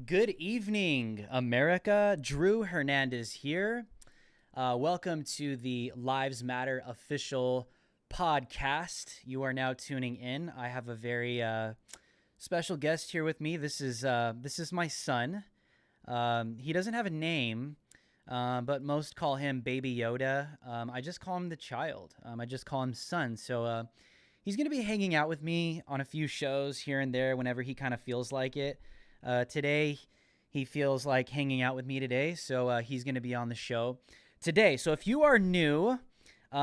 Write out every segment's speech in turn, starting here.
Good evening, America. Drew Hernandez here. Welcome to the Lives Matter official podcast. You are now tuning in. I have a very special guest here with me. This is my son. He doesn't have a name, but most call him Baby Yoda. I just call him the child. I just call him son. So he's going to be hanging out with me on a few shows here and there whenever he kind of feels like it. Today, he feels like hanging out with me today, so he's going to be on the show today. So if you are new,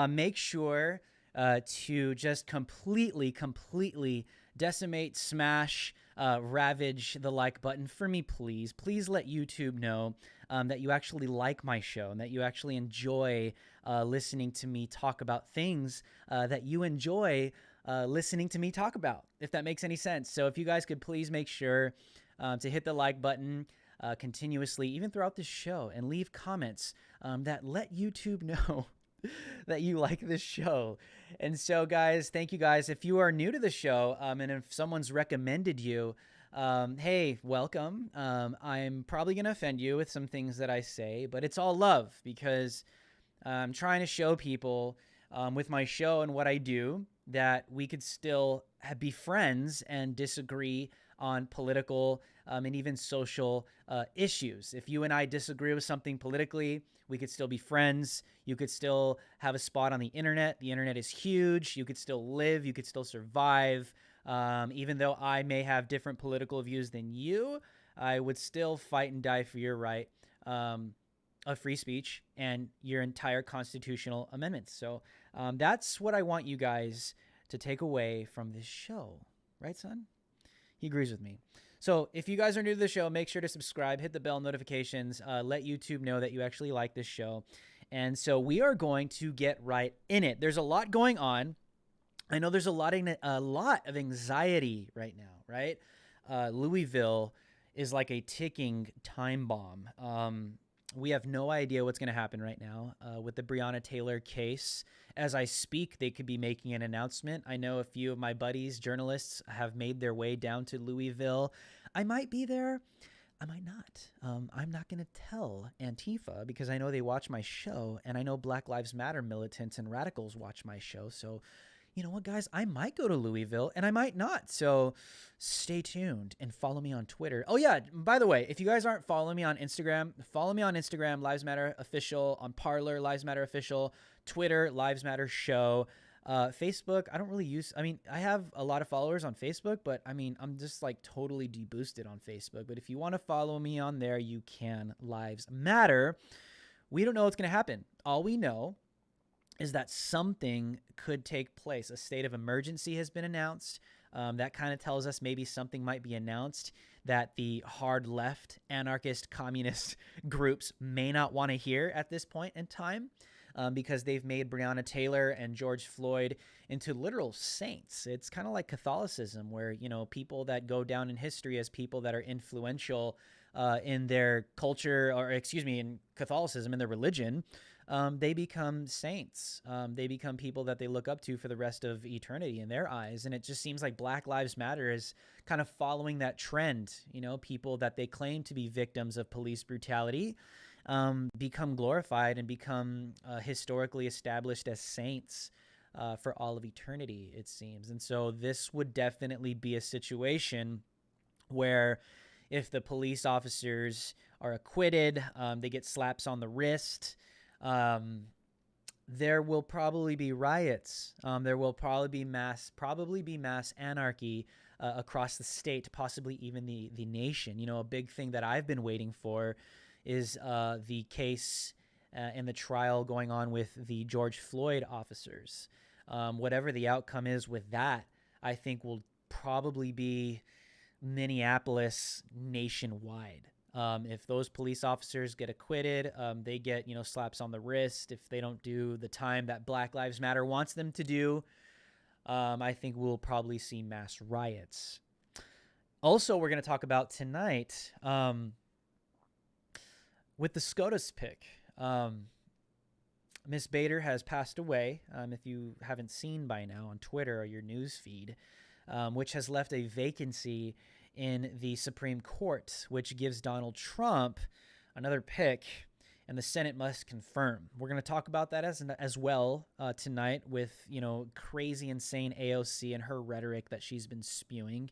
make sure to just completely decimate, smash, ravage the like button for me, please. Please let YouTube know that you actually like my show and that you actually enjoy listening to me talk about things that you enjoy listening to me talk about, if that makes any sense. So if you guys could please make sure to hit the like button continuously, even throughout this show, and leave comments that let YouTube know that you like this show. And so, guys, thank you, guys. If you are new to the show and if someone's recommended you, hey, welcome. I'm probably going to offend you with some things that I say, but it's all love because I'm trying to show people with my show and what I do that we could still be friends and disagree on political and even social issues. If you and I disagree with something politically, we could still be friends. You could still have a spot on the internet. The internet is huge. You could still live. You could still survive. Even though I may have different political views than you, I would still fight and die for your right of free speech and your entire constitutional amendments. So that's what I want you guys to take away from this show. Right, son? He agrees with me. So if you guys are new to the show, make sure to subscribe, hit the bell notifications, let YouTube know that you actually like this show. And so we are going to get right in it. There's a lot going on. I know there's a lot of anxiety right now, right? Louisville is like a ticking time bomb. We have no idea what's going to happen right now with the Breonna Taylor case. As I speak, they could be making an announcement. I know a few of my buddies, journalists, have made their way down to Louisville. I might be there. I might not. I'm not going to tell Antifa because I know they watch my show, and I know Black Lives Matter militants and radicals watch my show. So, you know what, guys? I might go to Louisville and I might not. So stay tuned and follow me on Twitter. Oh, yeah. By the way, if you guys aren't following me on Instagram, follow me on Instagram, Lives Matter Official, on Parler, Lives Matter Official, Twitter, Lives Matter Show. Facebook, I don't really use, I have a lot of followers on Facebook, but I'm just like totally deboosted on Facebook. But if you want to follow me on there, you can. Lives Matter. We don't know what's going to happen. All we know is that something could take place. A state of emergency has been announced. That kind of tells us maybe something might be announced that the hard left, anarchist, communist groups may not want to hear at this point in time. Because they've made Breonna Taylor and George Floyd into literal saints. It's kind of like Catholicism, where, people that go down in history as people that are influential in their culture, in Catholicism, in their religion, they become saints. They become people that they look up to for the rest of eternity in their eyes. And it just seems like Black Lives Matter is kind of following that trend. People that they claim to be victims of police brutality become glorified and become historically established as saints for all of eternity, it seems. And so this would definitely be a situation where if the police officers are acquitted, they get slaps on the wrist, there will probably be riots. There will probably be mass anarchy across the state, possibly even the nation. A big thing that I've been waiting for is the case and the trial going on with the George Floyd officers. Whatever the outcome is with that, I think will probably be Minneapolis nationwide. If those police officers get acquitted, they get, slaps on the wrist. If they don't do the time that Black Lives Matter wants them to do, I think we'll probably see mass riots. Also, we're going to talk about tonight, with the SCOTUS pick. Miss Bader has passed away, if you haven't seen by now on Twitter or your news feed, which has left a vacancy in the Supreme Court, which gives Donald Trump another pick, and the Senate must confirm. We're going to talk about that as well tonight with, crazy, insane AOC and her rhetoric that she's been spewing.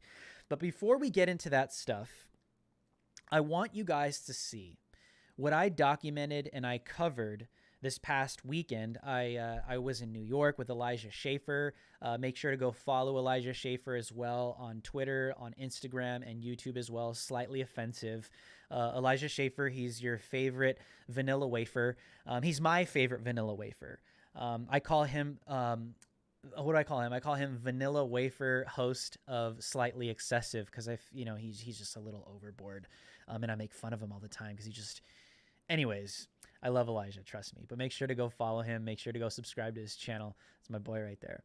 But before we get into that stuff, I want you guys to see what I documented and I covered this past weekend. I was in New York with Elijah Schaffer. Make sure to go follow Elijah Schaffer as well on Twitter, on Instagram, and YouTube as well. Slightly Offensive. Elijah Schaffer, he's your favorite vanilla wafer. He's my favorite vanilla wafer. I call him, what do I call him? I call him Vanilla Wafer, host of Slightly Excessive, because he's just a little overboard. And I make fun of him all the time because he just... Anyways, I love Elijah, trust me. But make sure to go follow him. Make sure to go subscribe to his channel. It's my boy right there.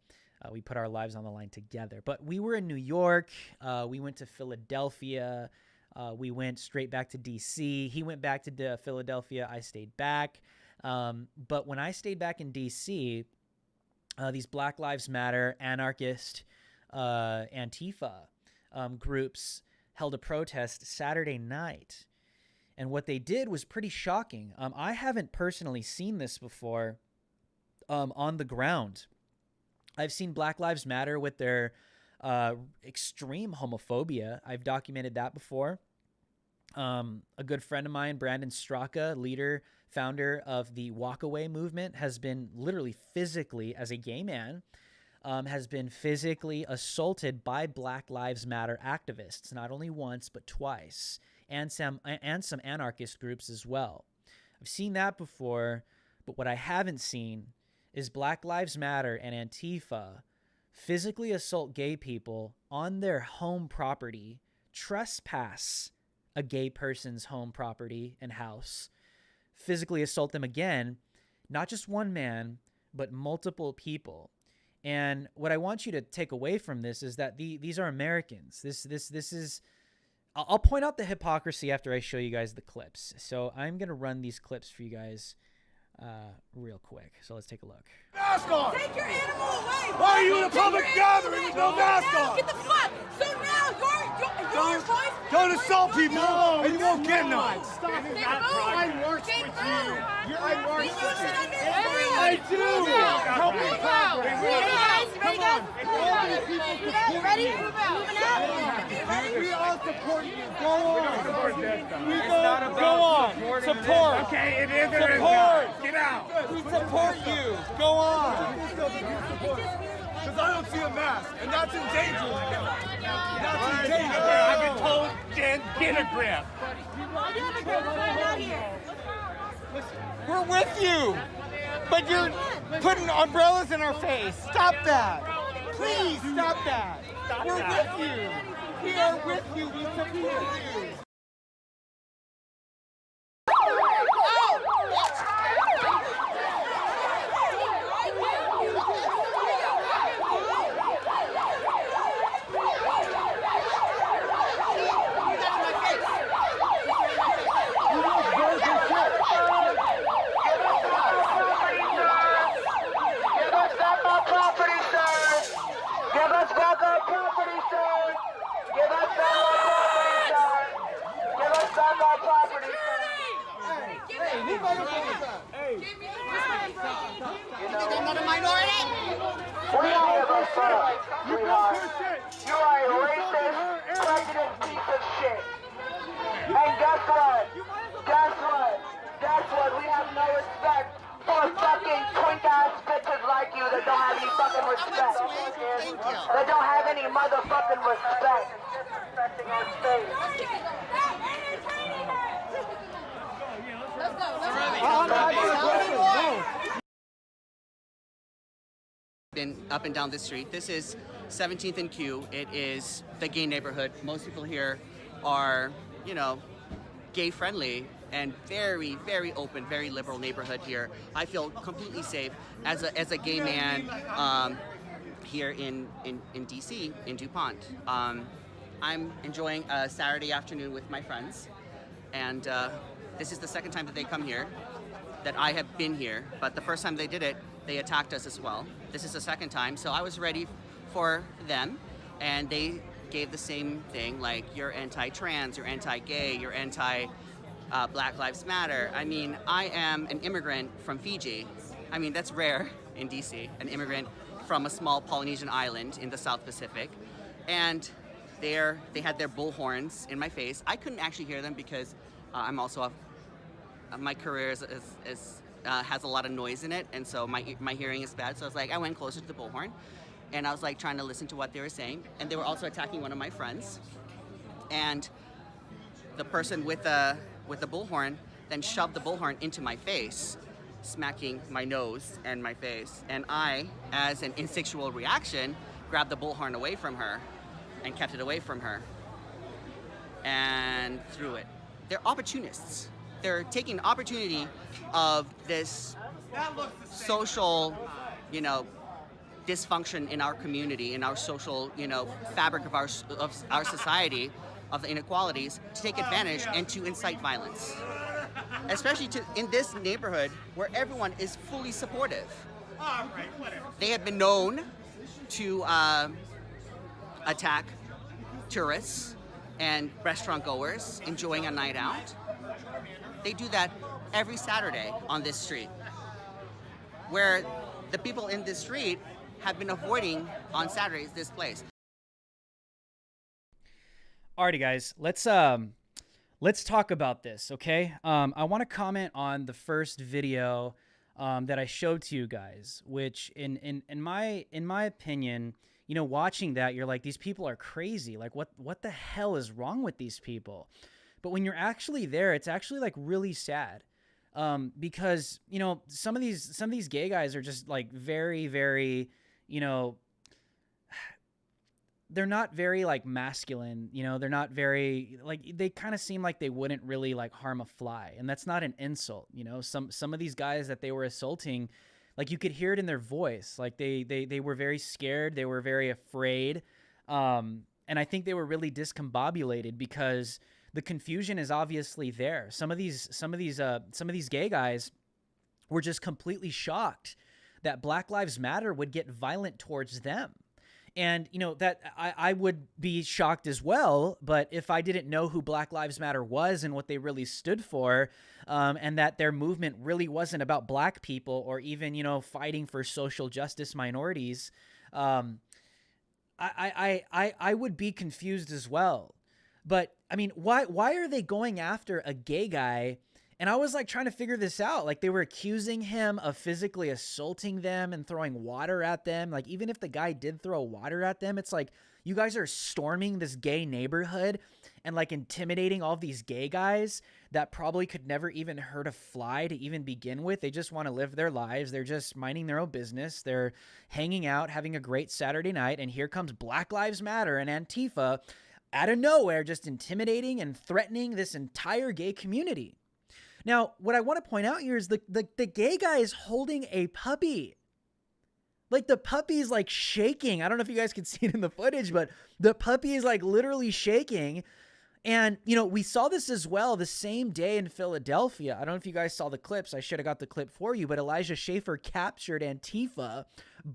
We put our lives on the line together. But we were in New York. We went to Philadelphia. We went straight back to D.C. He went back to Philadelphia. I stayed back. But when I stayed back in D.C., these Black Lives Matter, anarchist, Antifa groups held a protest Saturday night. And what they did was pretty shocking. I haven't personally seen this before on the ground. I've seen Black Lives Matter with their extreme homophobia. I've documented that before. A good friend of mine, Brandon Straka, leader, founder of the Walkaway movement, has been literally physically, as a gay man, has been physically assaulted by Black Lives Matter activists, not only once, but twice. And some anarchist groups as well. I've seen that before, but what I haven't seen is Black Lives Matter and Antifa physically assault gay people on their home property, trespass a gay person's home property and house, physically assault them again, not just one man, but multiple people. And what I want you to take away from this is that these are Americans. This is... I'll point out the hypocrisy after I show you guys the clips. So I'm going to run these clips for you guys real quick. So let's take a look. Mask on! Take your animal away! Why are you in a public gathering with no mask on? Get the fuck! So now your voice... Don't assault people and you won't get none. Stop it. I work with you. I work with you. I do. Help me out. Ready, guys? Ready? Moving out. We all support you. Go on. Go on. Support. Okay, it is. Support. Get out. We support you. Go on. Because I don't see a mask, and that's endangering them. That's endangering. I've been told, Jen, get a grip. We're with you, but you're putting umbrellas in our face. Stop that. Please stop that. We're with you. We are with you. We support you. You are a racist, prejudice piece of shit. And guess what? Guess what? We have no respect for fucking twink-ass bitches like you that don't have any fucking respect. That don't have any motherfucking respect. Disrespecting our state. Let's go. Been up and down this street. This is 17th and Q. It is the gay neighborhood. Most people here are, you know, gay friendly and very, very open, very liberal neighborhood here. I feel completely safe as a gay man here in DC, in DuPont. I'm enjoying a Saturday afternoon with my friends, and this is the second time that they come here, that I have been here, but the first time they did it, they attacked us as well. This is the second time, so I was ready for them, and they gave the same thing, like, you're anti-trans, you're anti-gay, you're anti-Black Lives Matter. I mean, I am an immigrant from Fiji. I mean, that's rare in DC, an immigrant from a small Polynesian island in the South Pacific. And they had their bullhorns in my face. I couldn't actually hear them because I'm also my career has a lot of noise in it, and so my hearing is bad. So I went closer to the bullhorn, and I was like trying to listen to what they were saying. And they were also attacking one of my friends. And the person with the bullhorn then shoved the bullhorn into my face, smacking my nose and my face. And I, as an instinctual reaction, grabbed the bullhorn away from her and kept it away from her and threw it. They're opportunists. They're taking the opportunity of this social, dysfunction in our community, in our social, fabric of our society, of the inequalities, to take advantage and to incite violence. Especially in this neighborhood where everyone is fully supportive. They have been known to attack tourists and restaurant goers enjoying a night out. They do that every Saturday on this street, where the people in this street have been avoiding on Saturdays this place. Alrighty, guys, let's talk about this, okay? I want to comment on the first video that I showed to you guys, which in my opinion, watching that, you're like, these people are crazy. Like, what the hell is wrong with these people? But when you're actually there, it's actually like really sad, because some of these gay guys are just like very, very, they're not very like masculine, they're not very like, they kind of seem like they wouldn't really like harm a fly, and that's not an insult. Some of these guys that they were assaulting, like you could hear it in their voice, like they were very scared, they were very afraid, and I think they were really discombobulated because the confusion is obviously there. Some of these gay guys were just completely shocked that Black Lives Matter would get violent towards them. And, you know, that I would be shocked as well. But if I didn't know who Black Lives Matter was and what they really stood for, and that their movement really wasn't about black people or even, you know, fighting for social justice minorities, I would be confused as well. But I mean, why are they going after a gay guy? And I was like trying to figure this out. Like, they were accusing him of physically assaulting them and throwing water at them. Like, even if the guy did throw water at them, it's like, you guys are storming this gay neighborhood and like intimidating all these gay guys that probably could never even hurt a fly to even begin with. They just want to live their lives. They're just minding their own business. They're hanging out, having a great Saturday night. And here comes Black Lives Matter and Antifa out of nowhere, just intimidating and threatening this entire gay community. Now, what I want to point out here is the gay guy is holding a puppy. Like, the puppy is like shaking. I don't know if you guys can see it in the footage, but the puppy is like literally shaking. And, you know, we saw this as well the same day in Philadelphia. I don't know if you guys saw the clips. I should have got the clip for you, but Elijah Schaffer captured Antifa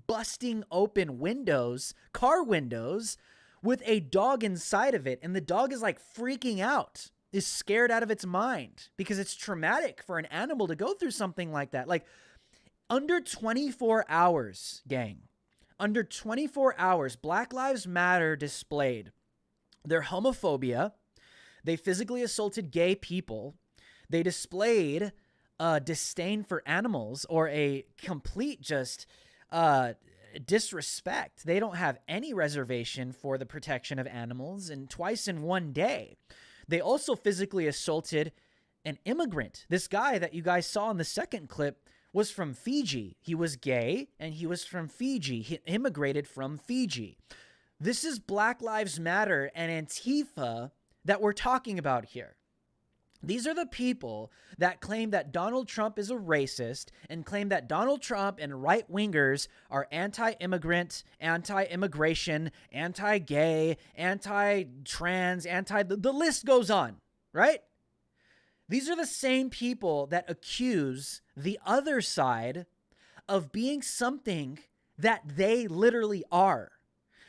busting open windows, car windows, with a dog inside of it. And the dog is like freaking out, is scared out of its mind, because it's traumatic for an animal to go through something like that. Like, under 24 hours, gang, under 24 hours, Black Lives Matter displayed their homophobia. They physically assaulted gay people. They displayed disdain for animals, or a complete just disrespect. They don't have any reservation for the protection of animals, and twice in one day. They also physically assaulted an immigrant. This guy that you guys saw in the second clip was from Fiji. He was gay, and he was from Fiji. He immigrated from Fiji. This is Black Lives Matter and Antifa that we're talking about here. These are the people that claim that Donald Trump is a racist and claim that Donald Trump and right-wingers are anti-immigrant, anti-immigration, anti-gay, anti-trans, the list goes on, right? These are the same people that accuse the other side of being something that they literally are.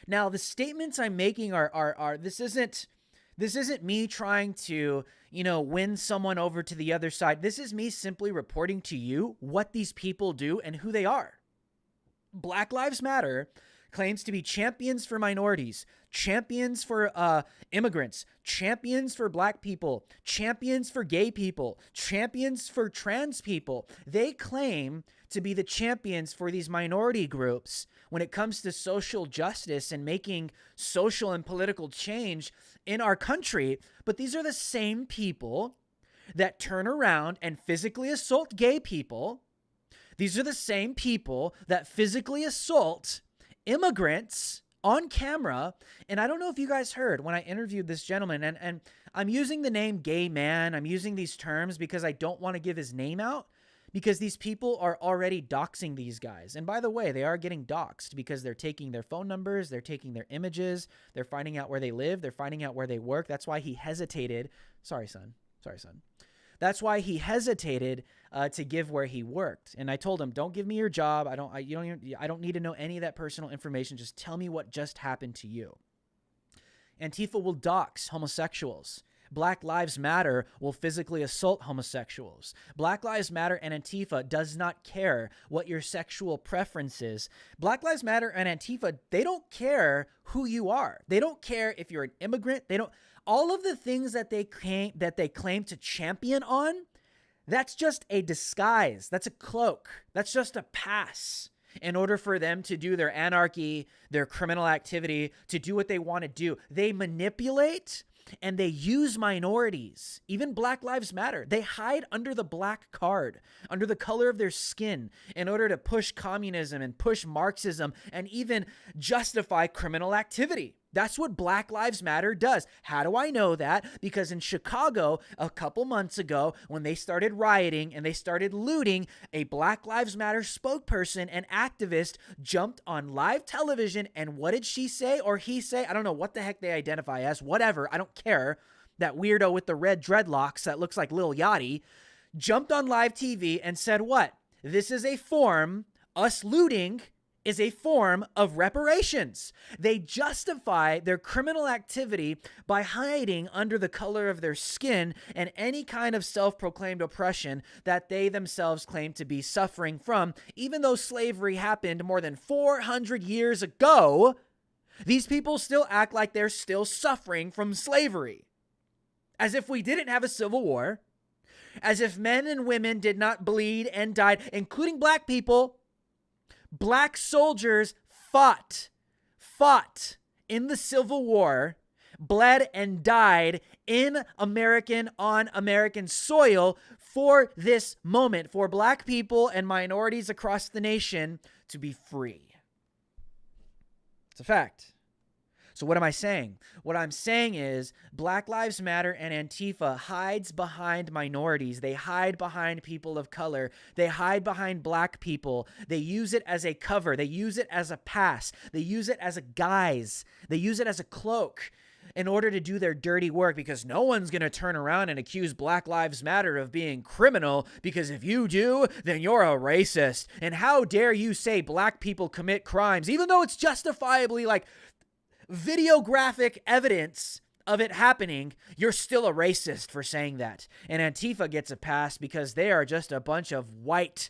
Now, the statements I'm making are this isn't me trying to, you know, win someone over to the other side. This is me simply reporting to you what these people do and who they are. Black Lives Matter claims to be champions for minorities, champions for immigrants, champions for black people, champions for gay people, champions for trans people. They claim to be the champions for these minority groups when it comes to social justice and making social and political change in our country. But these are the same people that turn around and physically assault gay people. These are the same people that physically assault immigrants on camera. And I don't know if you guys heard when I interviewed this gentleman, and I'm using the name gay man. I'm using these terms because I don't want to give his name out, because these people are already doxing these guys. And by the way, they are getting doxed because they're taking their phone numbers, they're taking their images, they're finding out where they live, they're finding out where they work. That's why he hesitated. Sorry, son. That's why he hesitated to give where he worked. And I told him, don't give me your job. I don't need to know any of that personal information. Just tell me what just happened to you. Antifa will dox homosexuals. Black Lives Matter will physically assault homosexuals. Black Lives Matter and Antifa does not care what your sexual preference is. Black Lives Matter and Antifa, they don't care who you are. They don't care if you're an immigrant. All of the things that they claim to champion on, that's just a disguise. That's a cloak. That's just a pass in order for them to do their anarchy, their criminal activity, to do what they want to do. They manipulate and they use minorities. Even Black Lives Matter. They hide under the black card, under the color of their skin, in order to push communism and push Marxism and even justify criminal activity. That's what Black Lives Matter does. How do I know that? Because in Chicago, a couple months ago, when they started rioting and they started looting, a Black Lives Matter spokesperson and activist jumped on live television, and what did she say or he say? I don't know what the heck they identify as. Whatever. I don't care. That weirdo with the red dreadlocks that looks like Lil Yachty jumped on live TV and said what? this is a form, us looting is a form of reparations. They justify their criminal activity by hiding under the color of their skin and any kind of self-proclaimed oppression that they themselves claim to be suffering from. Even though slavery happened more than 400 years ago, these people still act like they're still suffering from slavery. As if we didn't have a civil war, as if men and women did not bleed and died, including black people. Black soldiers fought in the Civil War, bled and died on American soil for this moment, for black people and minorities across the nation to be free. It's a fact. So what am I saying? What I'm saying is Black Lives Matter and Antifa hides behind minorities. They hide behind people of color. They hide behind black people. They use it as a cover. They use it as a pass. They use it as a guise. They use it as a cloak in order to do their dirty work, because no one's going to turn around and accuse Black Lives Matter of being criminal, because if you do, then you're a racist. And how dare you say black people commit crimes, even though it's justifiably like videographic evidence of it happening, you're still a racist for saying that. And Antifa gets a pass because they are just a bunch of white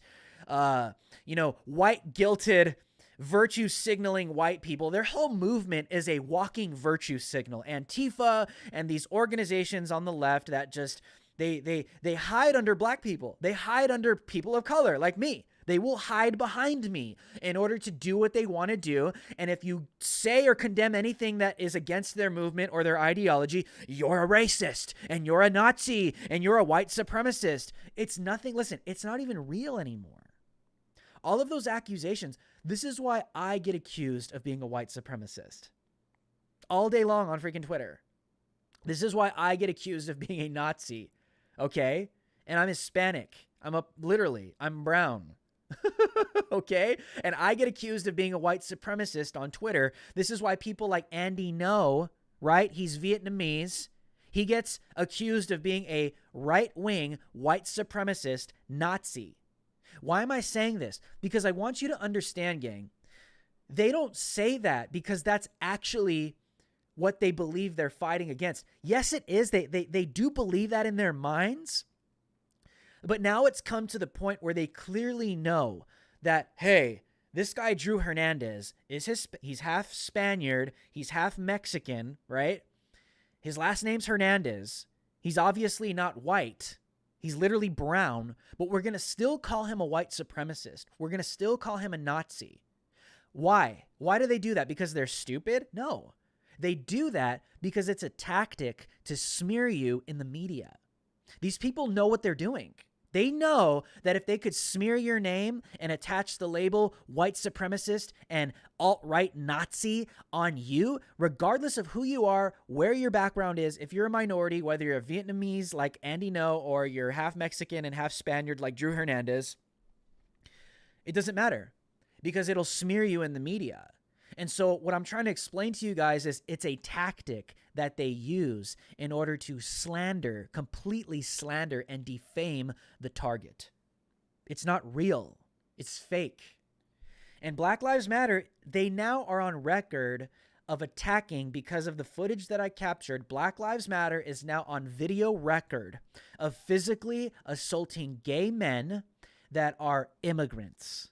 guilted, virtue signaling white people. Their whole movement is a walking virtue signal. Antifa and these organizations on the left that just, they hide under black people. They hide under people of color like me. They will hide behind me in order to do what they want to do. And if you say or condemn anything that is against their movement or their ideology, you're a racist and you're a Nazi and you're a white supremacist. It's nothing. Listen, it's not even real anymore. All of those accusations. This is why I get accused of being a white supremacist all day long on freaking Twitter. This is why I get accused of being a Nazi. Okay. And I'm Hispanic. I'm brown. Okay? And I get accused of being a white supremacist on Twitter. This is why people like Andy No, right? He's Vietnamese. He gets accused of being a right-wing white supremacist Nazi. Why am I saying this? Because I want you to understand, gang. They don't say that because that's actually what they believe they're fighting against. Yes, it is. They do believe that in their minds. But now it's come to the point where they clearly know that, hey, this guy Drew Hernandez he's half Spaniard, he's half Mexican, right? His last name's Hernandez. He's obviously not white. He's literally brown, but we're going to still call him a white supremacist. We're going to still call him a Nazi. Why? Why do they do that? Because they're stupid? No. They do that because it's a tactic to smear you in the media. These people know what they're doing. They know that if they could smear your name and attach the label white supremacist and alt-right Nazi on you, regardless of who you are, where your background is, if you're a minority, whether you're a Vietnamese like Andy No or you're half Mexican and half Spaniard like Drew Hernandez, it doesn't matter because it'll smear you in the media. And so what I'm trying to explain to you guys is it's a tactic that they use in order to completely slander and defame the target. It's not real. It's fake. And Black Lives Matter, they now are on record of attacking because of the footage that I captured. Black Lives Matter is now on video record of physically assaulting gay men that are immigrants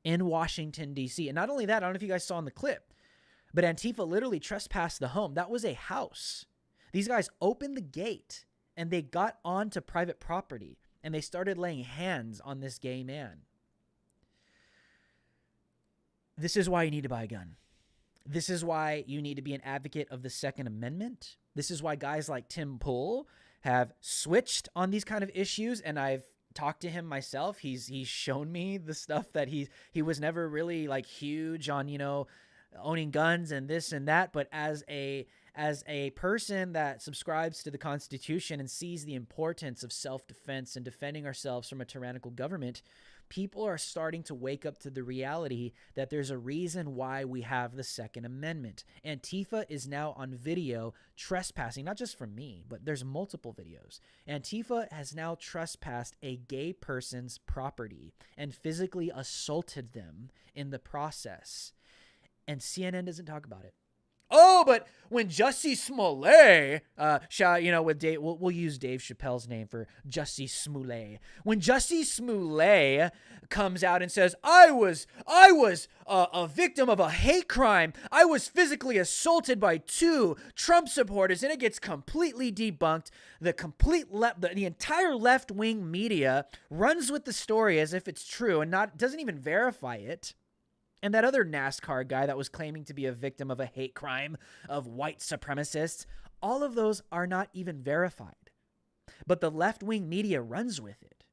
in Washington, D.C. And not only that, I don't know if you guys saw in the clip, but Antifa literally trespassed the home. That was a house. These guys opened the gate and they got onto private property and they started laying hands on this gay man. This is why you need to buy a gun. This is why you need to be an advocate of the Second Amendment. This is why guys like Tim Pool have switched on these kind of issues, and I've talked to him myself. He's shown me the stuff that he was never really like huge on, owning guns and this and that, but as a person that subscribes to the Constitution and sees the importance of self-defense and defending ourselves from a tyrannical government, people are starting to wake up to the reality that there's a reason why we have the Second Amendment. Antifa is now on video trespassing, not just from me, but there's multiple videos. Antifa has now trespassed a gay person's property and physically assaulted them in the process. And CNN doesn't talk about it. Oh, but when Jussie Smollett, with Dave, we'll use Dave Chappelle's name for Jussie Smollett. When Jussie Smollett comes out and says, I was a victim of a hate crime. I was physically assaulted by 2 Trump supporters, and it gets completely debunked. The entire left-wing media runs with the story as if it's true and doesn't even verify it. And that other NASCAR guy that was claiming to be a victim of a hate crime of white supremacists, all of those are not even verified. But the left-wing media runs with it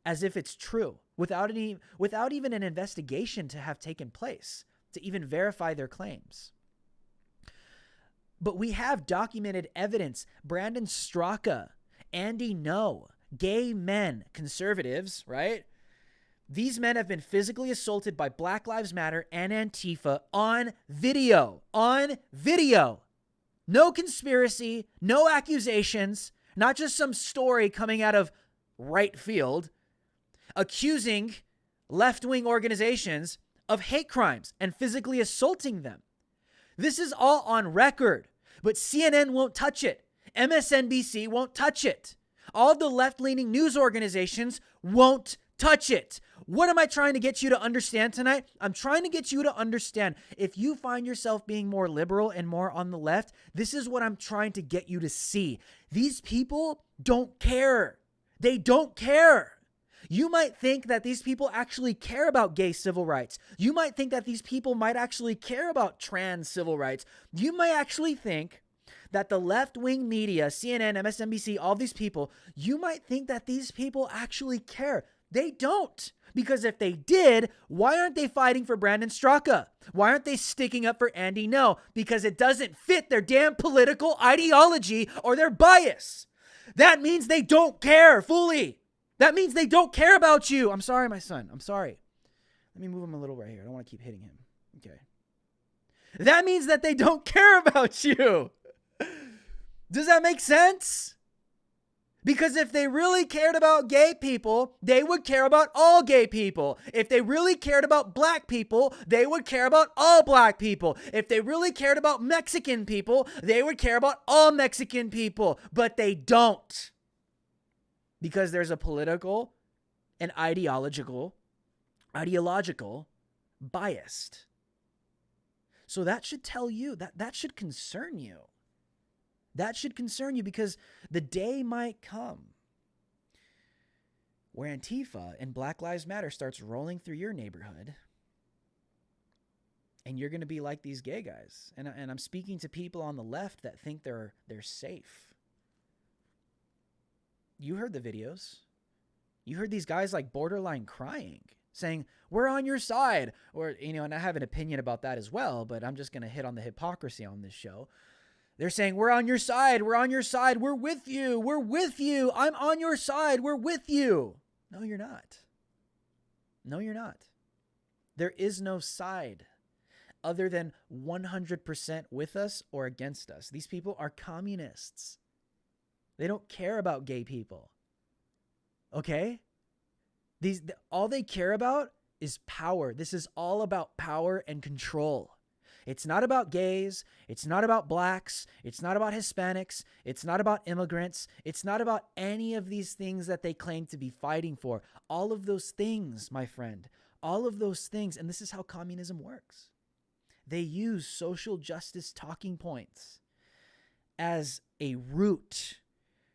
as if it's true without even an investigation to have taken place to even verify their claims. But we have documented evidence. Brandon Straka, Andy Ngo, gay men, conservatives, right? These men have been physically assaulted by Black Lives Matter and Antifa on video. On video. No conspiracy, no accusations, not just some story coming out of right field accusing left-wing organizations of hate crimes and physically assaulting them. This is all on record, but CNN won't touch it. MSNBC won't touch it. All the left-leaning news organizations won't touch it. What am I trying to get you to understand tonight? I'm trying to get you to understand if you find yourself being more liberal and more on the left, this is what I'm trying to get you to see. These people don't care. They don't care. You might think that these people actually care about gay civil rights. You might think that these people might actually care about trans civil rights. You might actually think that the left-wing media, CNN, MSNBC, all these people, you might think that these people actually care. They don't. Because if they did, why aren't they fighting for Brandon Straka? Why aren't they sticking up for Andy Ngo? Because it doesn't fit their damn political ideology or their bias. That means they don't care fully. That means they don't care about you. I'm sorry, my son. I'm sorry. Let me move him a little right here. I don't want to keep hitting him. Okay. That means that they don't care about you. Does that make sense? Because if they really cared about gay people, they would care about all gay people. If they really cared about black people, they would care about all black people. If they really cared about Mexican people, they would care about all Mexican people. But they don't. Because there's a political and ideological bias. So that should tell you, that should concern you. That should concern you because the day might come where Antifa and Black Lives Matter starts rolling through your neighborhood and you're going to be like these gay guys. And I'm speaking to people on the left that think they're safe. You heard the videos. You heard these guys like borderline crying, saying, we're on your side. Or, and I have an opinion about that as well, but I'm just going to hit on the hypocrisy on this show. They're saying, we're on your side. We're on your side. We're with you. We're with you. I'm on your side. We're with you. No, you're not. No, you're not. There is no side other than 100% with us or against us. These people are communists. They don't care about gay people. Okay? All they care about is power. This is all about power and control. It's not about gays. It's not about blacks. It's not about Hispanics. It's not about immigrants. It's not about any of these things that they claim to be fighting for. All of those things, my friend, all of those things, and this is how communism works. They use social justice talking points as a root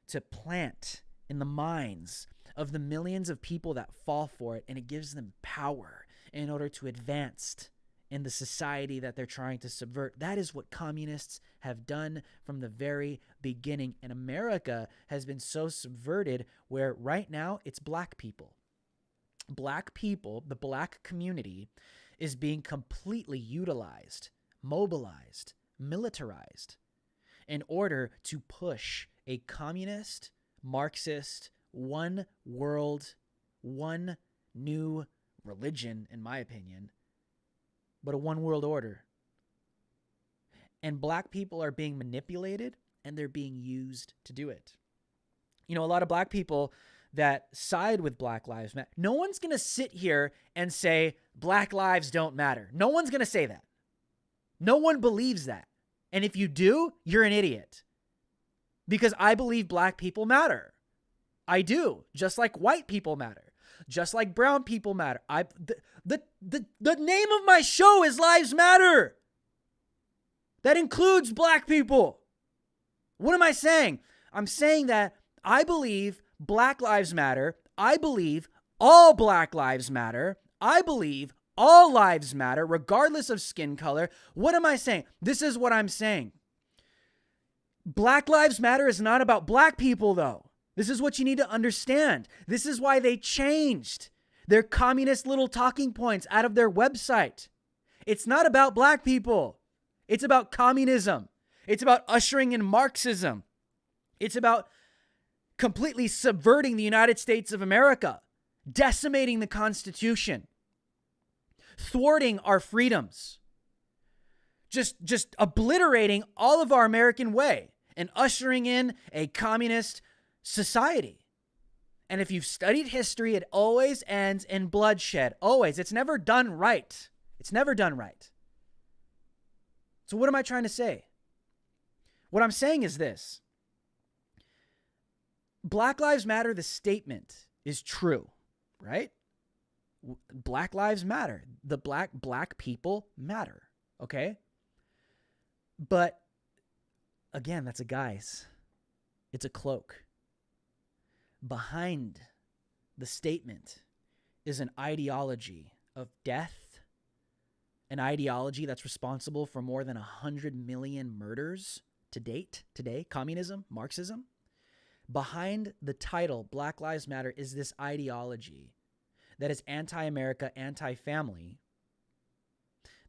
to plant in the minds of the millions of people that fall for it, and it gives them power in order to advance in the society that they're trying to subvert. That is what communists have done from the very beginning. And America has been so subverted where right now it's black people. Black people, the black community, is being completely utilized, mobilized, militarized in order to push a communist, Marxist, one world, one new religion, in my opinion, but a one world order. And black people are being manipulated and they're being used to do it. You know, a lot of black people that side with Black Lives Matter, no one's going to sit here and say black lives don't matter. No one's going to say that. No one believes that. And if you do, you're an idiot. Because I believe black people matter. I do. Just like white people matter. Just like brown people matter. The name of my show is Lives Matter. That includes black people. What am I saying? I'm saying that I believe Black Lives Matter. I believe all Black Lives Matter. I believe all lives matter, regardless of skin color. What am I saying? This is what I'm saying. Black Lives Matter is not about black people, though. This is what you need to understand. This is why they changed their communist little talking points out of their website. It's not about black people. It's about communism. It's about ushering in Marxism. It's about completely subverting the United States of America, decimating the Constitution, thwarting our freedoms, just obliterating all of our American way and ushering in a communist society. And if you've studied history, it always ends in bloodshed. Always. It's never done right. It's never done right. So what am I trying to say? What I'm saying is this. Black Lives Matter, the statement is true, right? Black lives matter. The black people matter, okay? But again, that's a guise. It's a cloak. Behind the statement is an ideology of death, an ideology that's responsible for more than 100 million murders to date, today, communism, Marxism. Behind the title, Black Lives Matter, is this ideology that is anti-America, anti-family,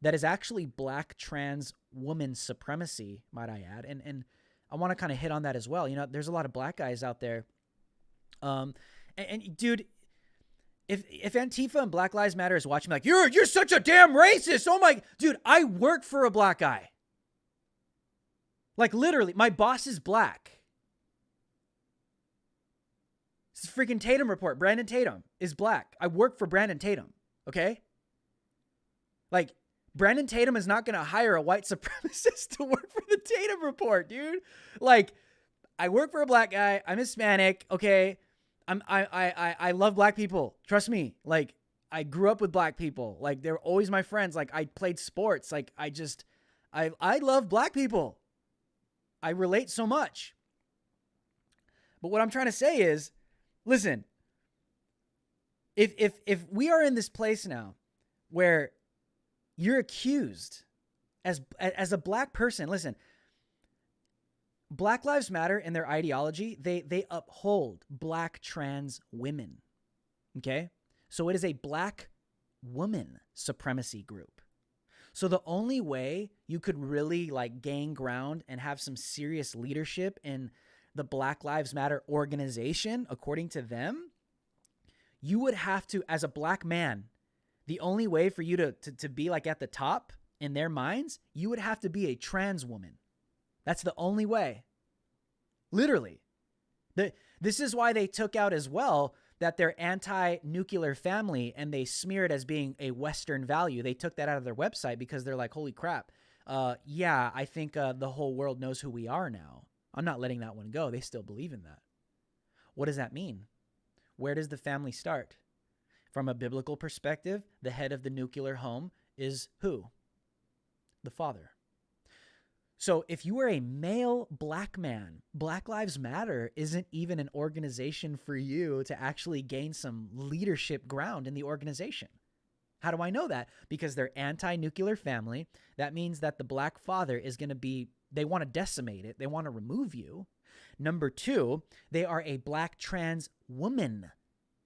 that is actually black trans woman supremacy, might I add. And I want to kind of hit on that as well. You know, there's a lot of black guys out there. And dude, if Antifa and Black Lives Matter is watching me like, you're such a damn racist. Oh my, dude, I work for a black guy. Like literally, my boss is black. This is freaking Tatum report. Brandon Tatum is black. I work for Brandon Tatum. Okay? Like, Brandon Tatum is not going to hire a white supremacist to work for the Tatum report, dude. Like, I work for a black guy. I'm Hispanic. Okay? I love black people. Trust me. Like, I grew up with black people. Like, they're always my friends. Like, I played sports. Like, I love black people. I relate so much. But what I'm trying to say is, listen, if we are in this place now where you're accused as a black person, listen, Black Lives Matter and their ideology, they uphold black trans women. Okay? So it is a black woman supremacy group. So the only way you could really like gain ground and have some serious leadership in the Black Lives Matter organization, according to them, you would have to, as a black man, the only way for you to be like at the top in their minds, you would have to be a trans woman. That's the only way. Literally. This is why they took out as well that they're anti-nuclear family and they smear it as being a Western value. They took that out of their website because they're like, holy crap. Yeah, I think the whole world knows who we are now. I'm not letting that one go. They still believe in that. What does that mean? Where does the family start? From a biblical perspective, the head of the nuclear home is who? The father. So if you are a male black man, Black Lives Matter isn't even an organization for you to actually gain some leadership ground in the organization. How do I know that? Because they're anti-nuclear family. That means that the black father is going to be, they want to decimate it. They want to remove you. Number two, they are a black trans woman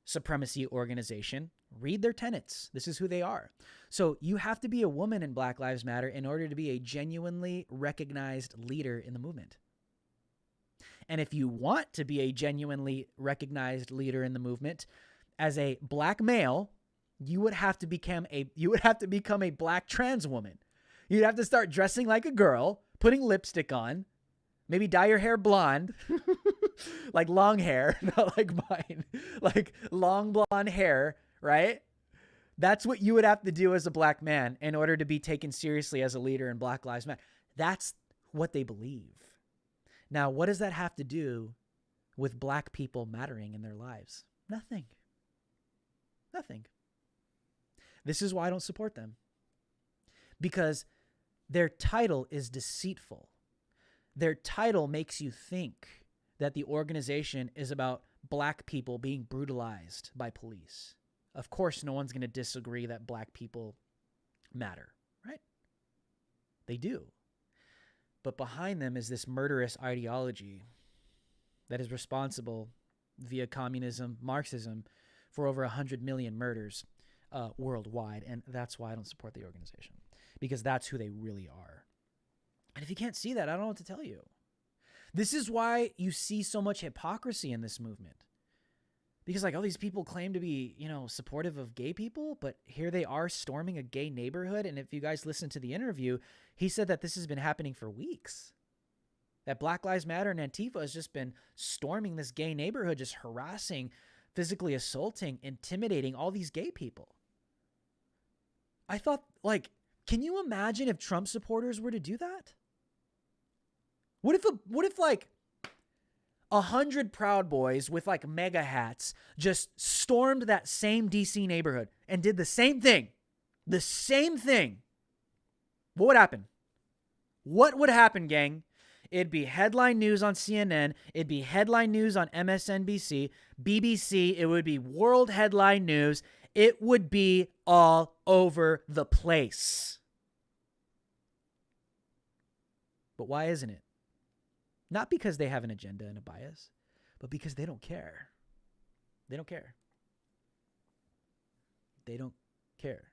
supremacy organization. Read their tenets. This is who they are. So you have to be a woman in Black Lives Matter in order to be a genuinely recognized leader in the movement. And if you want to be a genuinely recognized leader in the movement, as a black male, you would have to become a black trans woman. You'd have to start dressing like a girl, putting lipstick on, maybe dye your hair blonde, like long hair, not like mine, like long blonde hair, right? That's what you would have to do as a black man in order to be taken seriously as a leader in Black Lives Matter. That's what they believe. Now, what does that have to do with black people mattering in their lives? Nothing. Nothing. This is why I don't support them. Because their title is deceitful. Their title makes you think that the organization is about black people being brutalized by police. Of course, no one's going to disagree that black people matter, right? They do. But behind them is this murderous ideology that is responsible via communism, Marxism, for over 100 million murders worldwide. And that's why I don't support the organization, because that's who they really are. And if you can't see that, I don't know what to tell you. This is why you see so much hypocrisy in this movement. Because like all these people claim to be, supportive of gay people, but here they are storming a gay neighborhood. And if you guys listen to the interview, he said that this has been happening for weeks. That Black Lives Matter and Antifa has just been storming this gay neighborhood, just harassing, physically assaulting, intimidating all these gay people. I thought, can you imagine if Trump supporters were to do that? What if 100 Proud Boys with mega hats just stormed that same DC neighborhood and did the same thing? The same thing. What would happen? What would happen, gang? It'd be headline news on CNN. It'd be headline news on MSNBC, BBC. It would be world headline news. It would be all over the place. But why isn't it? Not because they have an agenda and a bias, but because they don't care. They don't care. They don't care.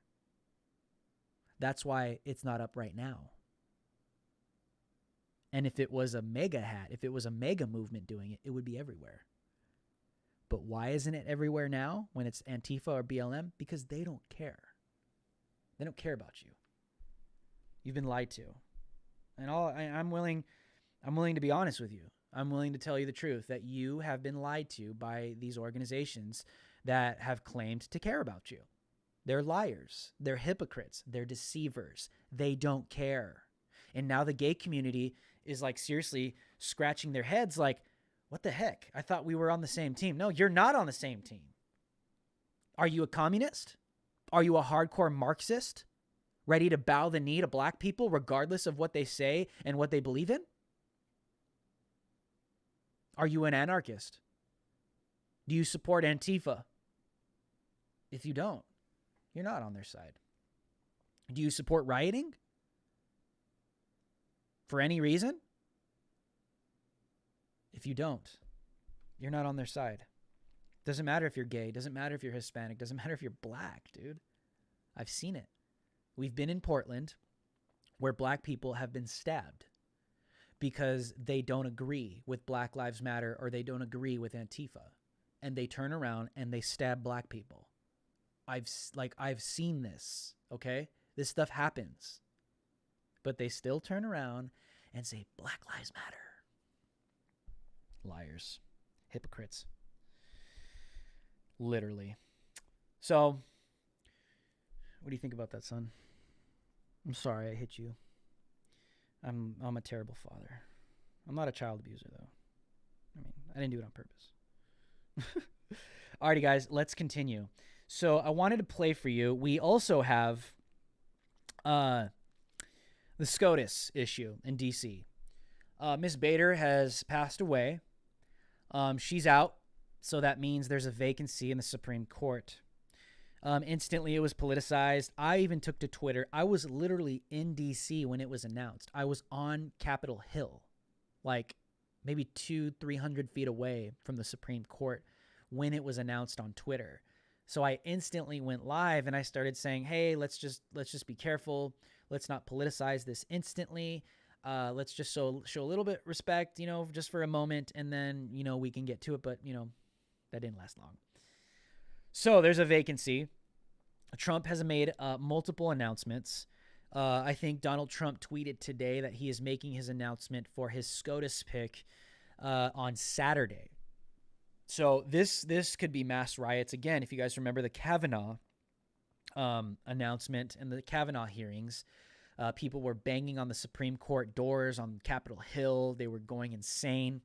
That's why it's not up right now. And if it was a mega hat, if it was a mega movement doing it, it would be everywhere. But why isn't it everywhere now when it's Antifa or BLM? Because they don't care. They don't care about you. You've been lied to. And I'm willing to be honest with you. I'm willing to tell you the truth that you have been lied to by these organizations that have claimed to care about you. They're liars. They're hypocrites. They're deceivers. They don't care. And now the gay community is seriously scratching their heads what the heck? I thought we were on the same team. No, you're not on the same team. Are you a communist? Are you a hardcore Marxist? Ready to bow the knee to black people regardless of what they say and what they believe in? Are you an anarchist? Do you support Antifa? If you don't, you're not on their side. Do you support rioting? For any reason? If you don't, you're not on their side. Doesn't matter if you're gay. Doesn't matter if you're Hispanic. Doesn't matter if you're black, dude. I've seen it. We've been in Portland where black people have been stabbed because they don't agree with Black Lives Matter or they don't agree with Antifa. And they turn around and they stab black people. I've seen this, okay? This stuff happens. But they still turn around and say, Black Lives Matter. Liars. Hypocrites. Literally. So, what do you think about that, son? I'm sorry I hit you. I'm a terrible father. I'm not a child abuser, though. I didn't do it on purpose. Alrighty, guys, let's continue. So I wanted to play for you. We also have the SCOTUS issue in D.C. Miss Bader has passed away. She's out, so that means there's a vacancy in the Supreme Court. Instantly, it was politicized. I even took to Twitter. I was literally in D.C. when it was announced. I was on Capitol Hill, maybe 200-300 feet away from the Supreme Court when it was announced on Twitter. So I instantly went live and I started saying, hey, let's just be careful. Let's not politicize this instantly. Let's just show a little bit respect, just for a moment, and then, we can get to it. But, that didn't last long. So there's a vacancy. Trump has made multiple announcements. I think Donald Trump tweeted today that he is making his announcement for his SCOTUS pick on Saturday. So this could be mass riots again. If you guys remember the Kavanaugh announcement and the Kavanaugh hearings, people were banging on the Supreme Court doors on Capitol Hill. They were going insane.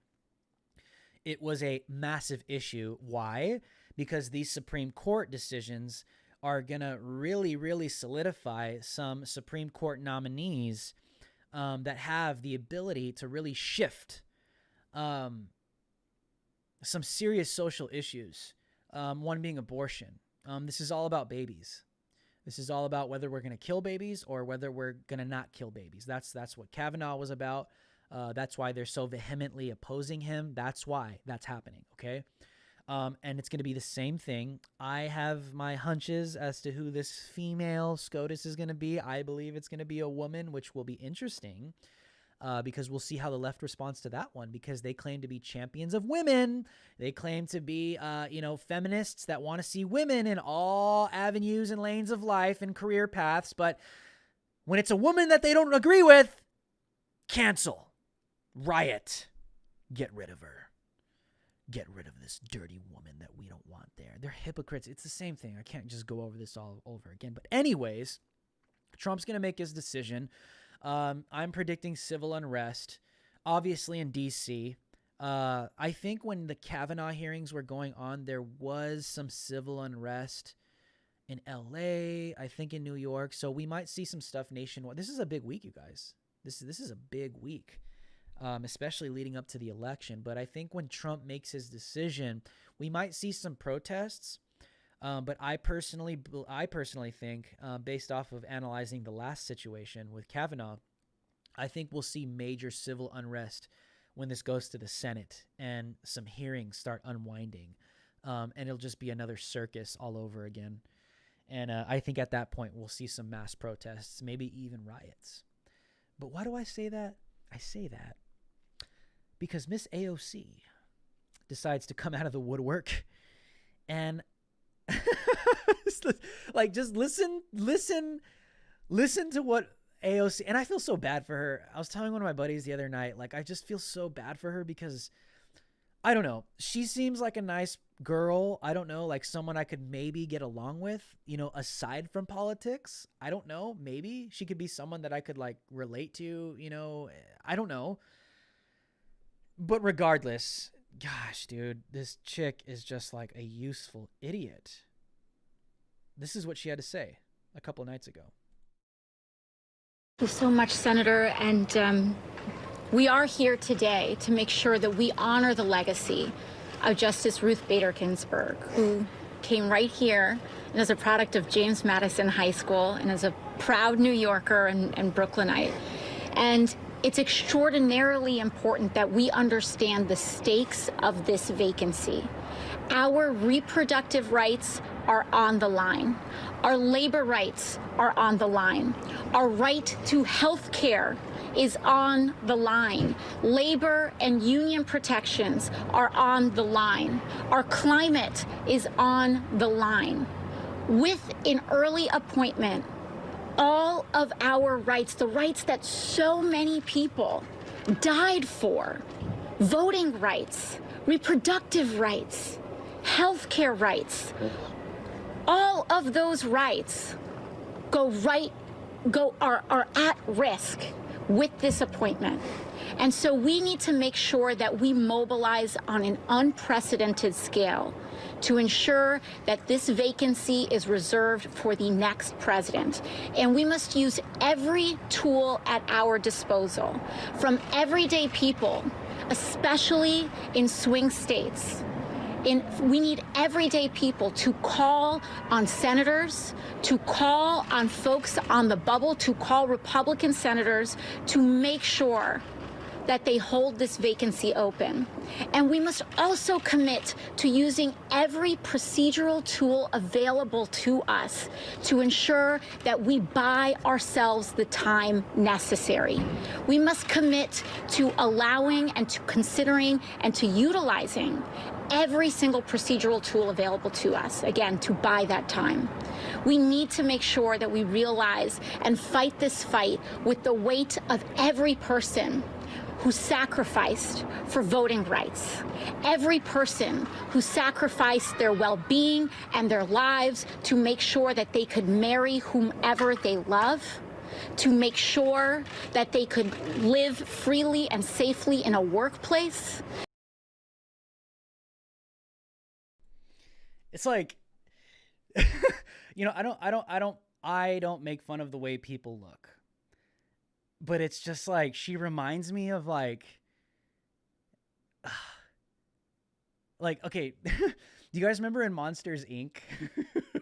It was a massive issue. Why? Because these Supreme Court decisions are going to really, really solidify some Supreme Court nominees that have the ability to really shift some serious social issues, one being abortion. This is all about babies. This is all about whether we're going to kill babies or whether we're going to not kill babies. That's what Kavanaugh was about. That's why they're so vehemently opposing him. That's why that's happening, okay? And it's going to be the same thing. I have my hunches as to who this female SCOTUS is going to be. I believe it's going to be a woman, which will be interesting because we'll see how the left responds to that one, because they claim to be champions of women. They claim to be, feminists that want to see women in all avenues and lanes of life and career paths. But when it's a woman that they don't agree with, cancel, riot, get rid of her. Get rid of this dirty woman that we don't want there. They're hypocrites. It's the same thing. I can't just go over this all over again. But anyways, Trump's going to make his decision. I'm predicting civil unrest, obviously in D.C. I think when the Kavanaugh hearings were going on, there was some civil unrest in L.A., I think in New York. So we might see some stuff nationwide. This is a big week, you guys. This is a big week. Especially leading up to the election. But I think when Trump makes his decision, we might see some protests. But I personally think, based off of analyzing the last situation with Kavanaugh, I think we'll see major civil unrest when this goes to the Senate and some hearings start unwinding. And it'll just be another circus all over again. And I think at that point, we'll see some mass protests, maybe even riots. But why do I say that? I say that because Miss AOC decides to come out of the woodwork and just listen to what AOC, and I feel so bad for her. I was telling one of my buddies the other night, I just feel so bad for her because I don't know. She seems like a nice girl. I don't know, someone I could maybe get along with, aside from politics. I don't know. Maybe she could be someone that I could relate to, I don't know. But regardless, gosh, dude, this chick is just a useful idiot. This is what she had to say a couple nights ago. Thank you so much, Senator. And we are here today to make sure that we honor the legacy of Justice Ruth Bader Ginsburg, who came right here and is a product of James Madison High School and is a proud New Yorker and Brooklynite. And it's extraordinarily important that we understand the stakes of this vacancy. Our reproductive rights are on the line. Our labor rights are on the line. Our right to health care is on the line. Labor and union protections are on the line. Our climate is on the line. With an early appointment, all of our rights, the rights that so many people died for, voting rights, reproductive rights, healthcare rights, all of those rights are at risk with this appointment. And so we need to make sure that we mobilize on an unprecedented scale to ensure that this vacancy is reserved for the next president. And we must use every tool at our disposal, from everyday people, especially in swing states. We need everyday people to call on senators, to call on folks on the bubble, to call Republican senators to make sure that they hold this vacancy open. And we must also commit to using every procedural tool available to us to ensure that we buy ourselves the time necessary. We must commit to allowing and to considering and to utilizing every single procedural tool available to us, again, to buy that time. We need to make sure that we realize and fight this fight with the weight of every person who sacrificed for voting rights, every person who sacrificed their well-being and their lives to make sure that they could marry whomever they love, to make sure that they could live freely and safely in a workplace. It's like, you know, I don't make fun of the way people look, but it's just like, she reminds me of like, okay, do you guys remember in Monsters Inc?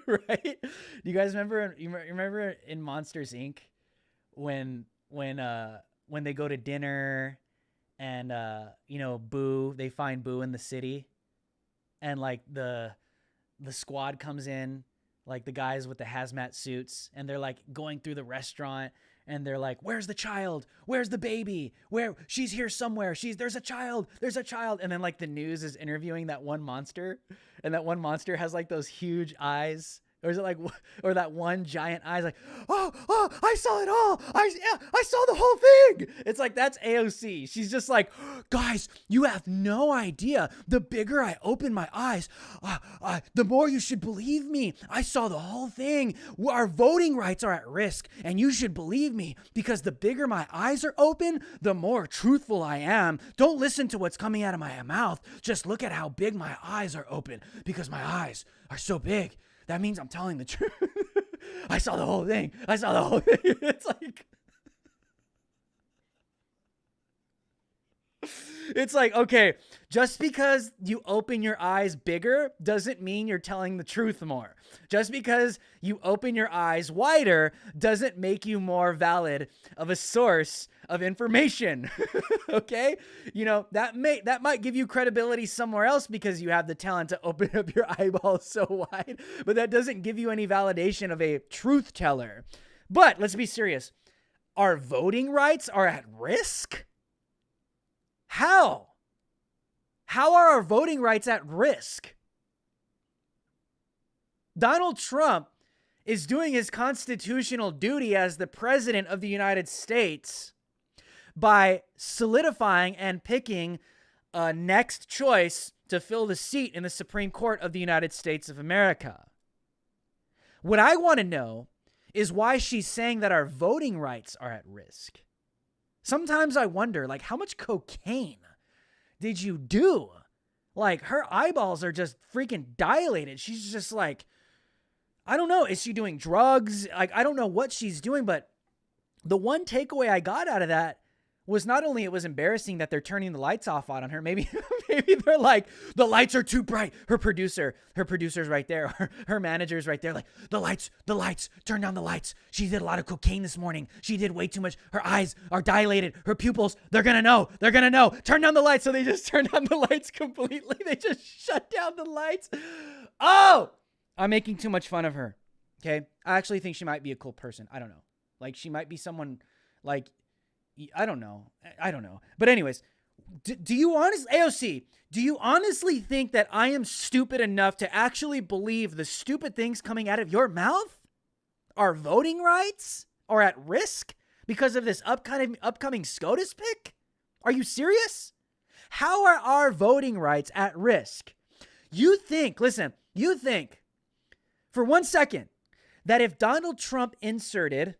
Right? Do you guys remember, you remember in Monsters Inc when they go to dinner and, you know, Boo, they find Boo in the city, and like the squad comes in, like the guys with the hazmat suits, and they're like going through the restaurant, and they're like, where's the child? Where's the baby? She's here somewhere. There's a child. And then like the news is interviewing that one monster, and that one monster has like those huge eyes. Or is it like, or that one giant eye is like, oh, I saw it all. I saw the whole thing. It's like, that's AOC. She's just like, guys, you have no idea. The bigger I open my eyes, the more you should believe me. I saw the whole thing. Our voting rights are at risk, and you should believe me, because the bigger my eyes are open, the more truthful I am. Don't listen to what's coming out of my mouth. Just look at how big my eyes are open, because my eyes are so big. That means I'm telling the truth. I saw the whole thing. It's like, okay, just because you open your eyes bigger doesn't mean you're telling the truth more. Just because you open your eyes wider doesn't make you more valid of a source of information. Okay? You know, that might give you credibility somewhere else because you have the talent to open up your eyeballs so wide, but that doesn't give you any validation of a truth teller. But let's be serious. Our voting rights are at risk? How? How are our voting rights at risk? Donald Trump is doing his constitutional duty as the president of the United States by solidifying and picking a next choice to fill the seat in the Supreme Court of the United States of America. What I want to know is why she's saying that our voting rights are at risk. Sometimes I wonder, like, how much cocaine did you do? Like, her eyeballs are just freaking dilated. She's just like, I don't know. Is she doing drugs? Like, I don't know what she's doing, but the one takeaway I got out of that was not only it was embarrassing that they're turning the lights off on her. Maybe they're like, the lights are too bright. Her producer's right there. Her manager's right there. Like, the lights, turn down the lights. She did a lot of cocaine this morning. She did way too much. Her eyes are dilated. Her pupils, they're going to know. Turn down the lights. So they just turn down the lights completely. They just shut down the lights. Oh, I'm making too much fun of her. Okay. I actually think she might be a cool person. I don't know. Like, she might be someone like, I don't know. But anyways, do you honestly think that I am stupid enough to actually believe the stupid things coming out of your mouth? Our voting rights are at risk because of this upcoming SCOTUS pick? Are you serious? How are our voting rights at risk? You think for 1 second that if Donald Trump inserted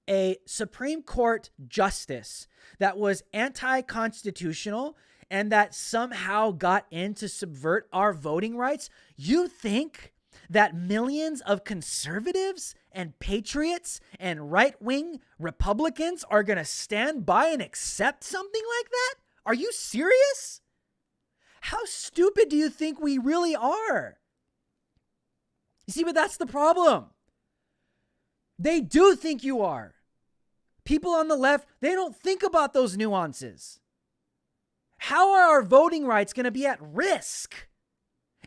a Supreme Court justice that was anti-constitutional and that somehow got in to subvert our voting rights, you think that millions of conservatives and patriots and right-wing Republicans are going to stand by and accept something like that? Are you serious? How stupid do you think we really are? You see, but that's the problem. They do think you are. People on the left, they don't think about those nuances. How are our voting rights going to be at risk?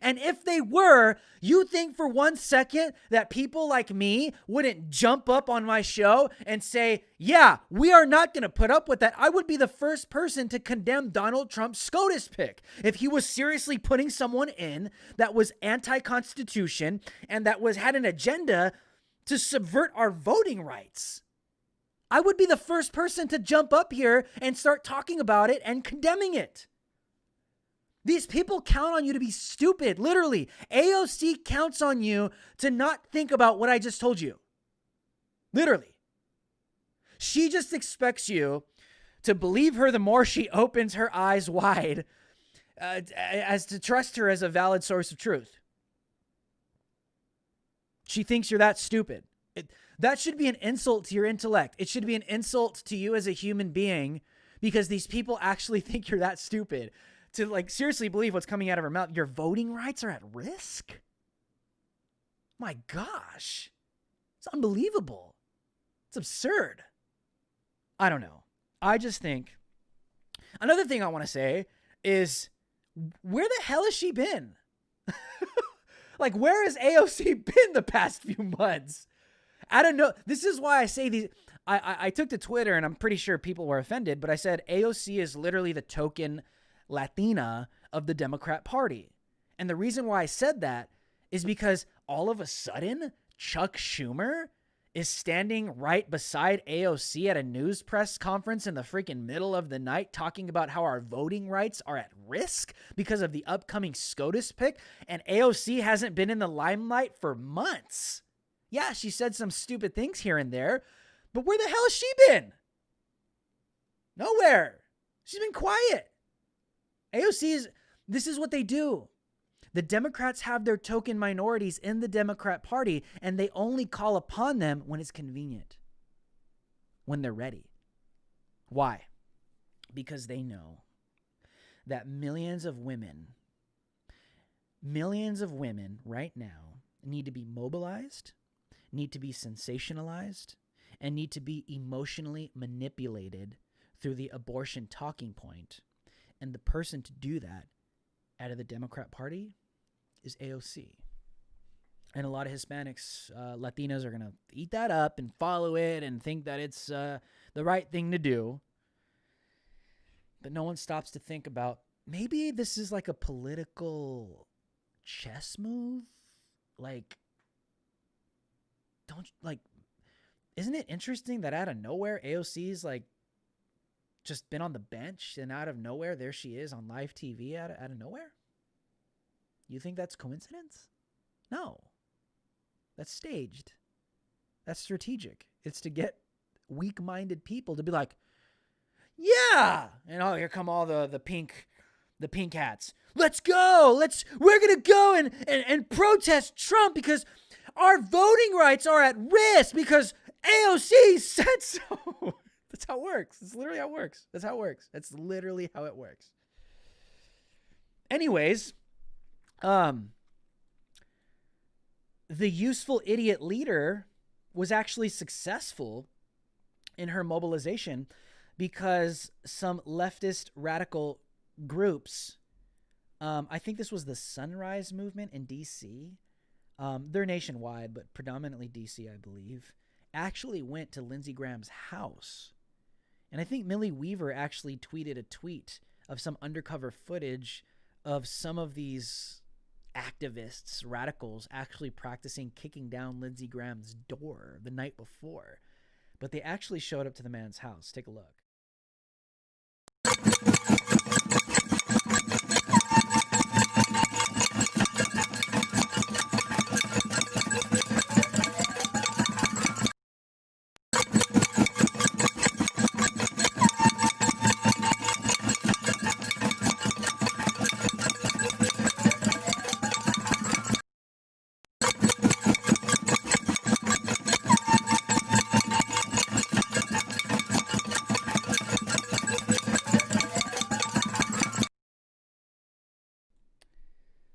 And if they were, you think for 1 second that people like me wouldn't jump up on my show and say, yeah, we are not going to put up with that. I would be the first person to condemn Donald Trump's SCOTUS pick if he was seriously putting someone in that was anti-constitution and that had an agenda to subvert our voting rights. I would be the first person to jump up here and start talking about it and condemning it. These people count on you to be stupid. Literally, AOC counts on you to not think about what I just told you. Literally. She just expects you to believe her the more she opens her eyes wide, as to trust her as a valid source of truth. She thinks you're that stupid. That should be an insult to your intellect. It should be an insult to you as a human being, because these people actually think you're that stupid to like seriously believe what's coming out of her mouth. Your voting rights are at risk? My gosh. It's unbelievable. It's absurd. I don't know. I just think another thing I want to say is, where the hell has she been? Like, where has AOC been the past few months? I don't know. This is why I say these. I took to Twitter, and I'm pretty sure people were offended, but I said AOC is literally the token Latina of the Democrat Party. And the reason why I said that is because all of a sudden, Chuck Schumer is standing right beside AOC at a news press conference in the freaking middle of the night talking about how our voting rights are at risk because of the upcoming SCOTUS pick. And AOC hasn't been in the limelight for months. Yeah, she said some stupid things here and there, but where the hell has she been? Nowhere. She's been quiet. This is what they do. The Democrats have their token minorities in the Democrat Party, and they only call upon them when it's convenient, when they're ready. Why? Because they know that millions of women right now need to be mobilized, need to be sensationalized, and need to be emotionally manipulated through the abortion talking point. And the person to do that out of the Democrat Party is AOC. And a lot of Hispanics, Latinos are going to eat that up and follow it and think that it's the right thing to do. But no one stops to think about, maybe this is like a political chess move. Isn't it interesting that out of nowhere, AOC's just been on the bench, and out of nowhere, there she is on live TV out of nowhere? You think that's coincidence? No. That's staged. That's strategic. It's to get weak-minded people to be like, yeah! And here come all the pink hats. Let's go! We're gonna go and protest Trump because our voting rights are at risk because AOC said so. That's how it works. That's literally how it works. That's how it works. That's literally how it works. Anyways, the useful idiot leader was actually successful in her mobilization because some leftist radical groups, I think this was the Sunrise Movement in D.C., they're nationwide, but predominantly D.C., I believe, actually went to Lindsey Graham's house. And I think Millie Weaver actually tweeted a tweet of some undercover footage of some of these activists, radicals, actually practicing kicking down Lindsey Graham's door the night before. But they actually showed up to the man's house. Take a look.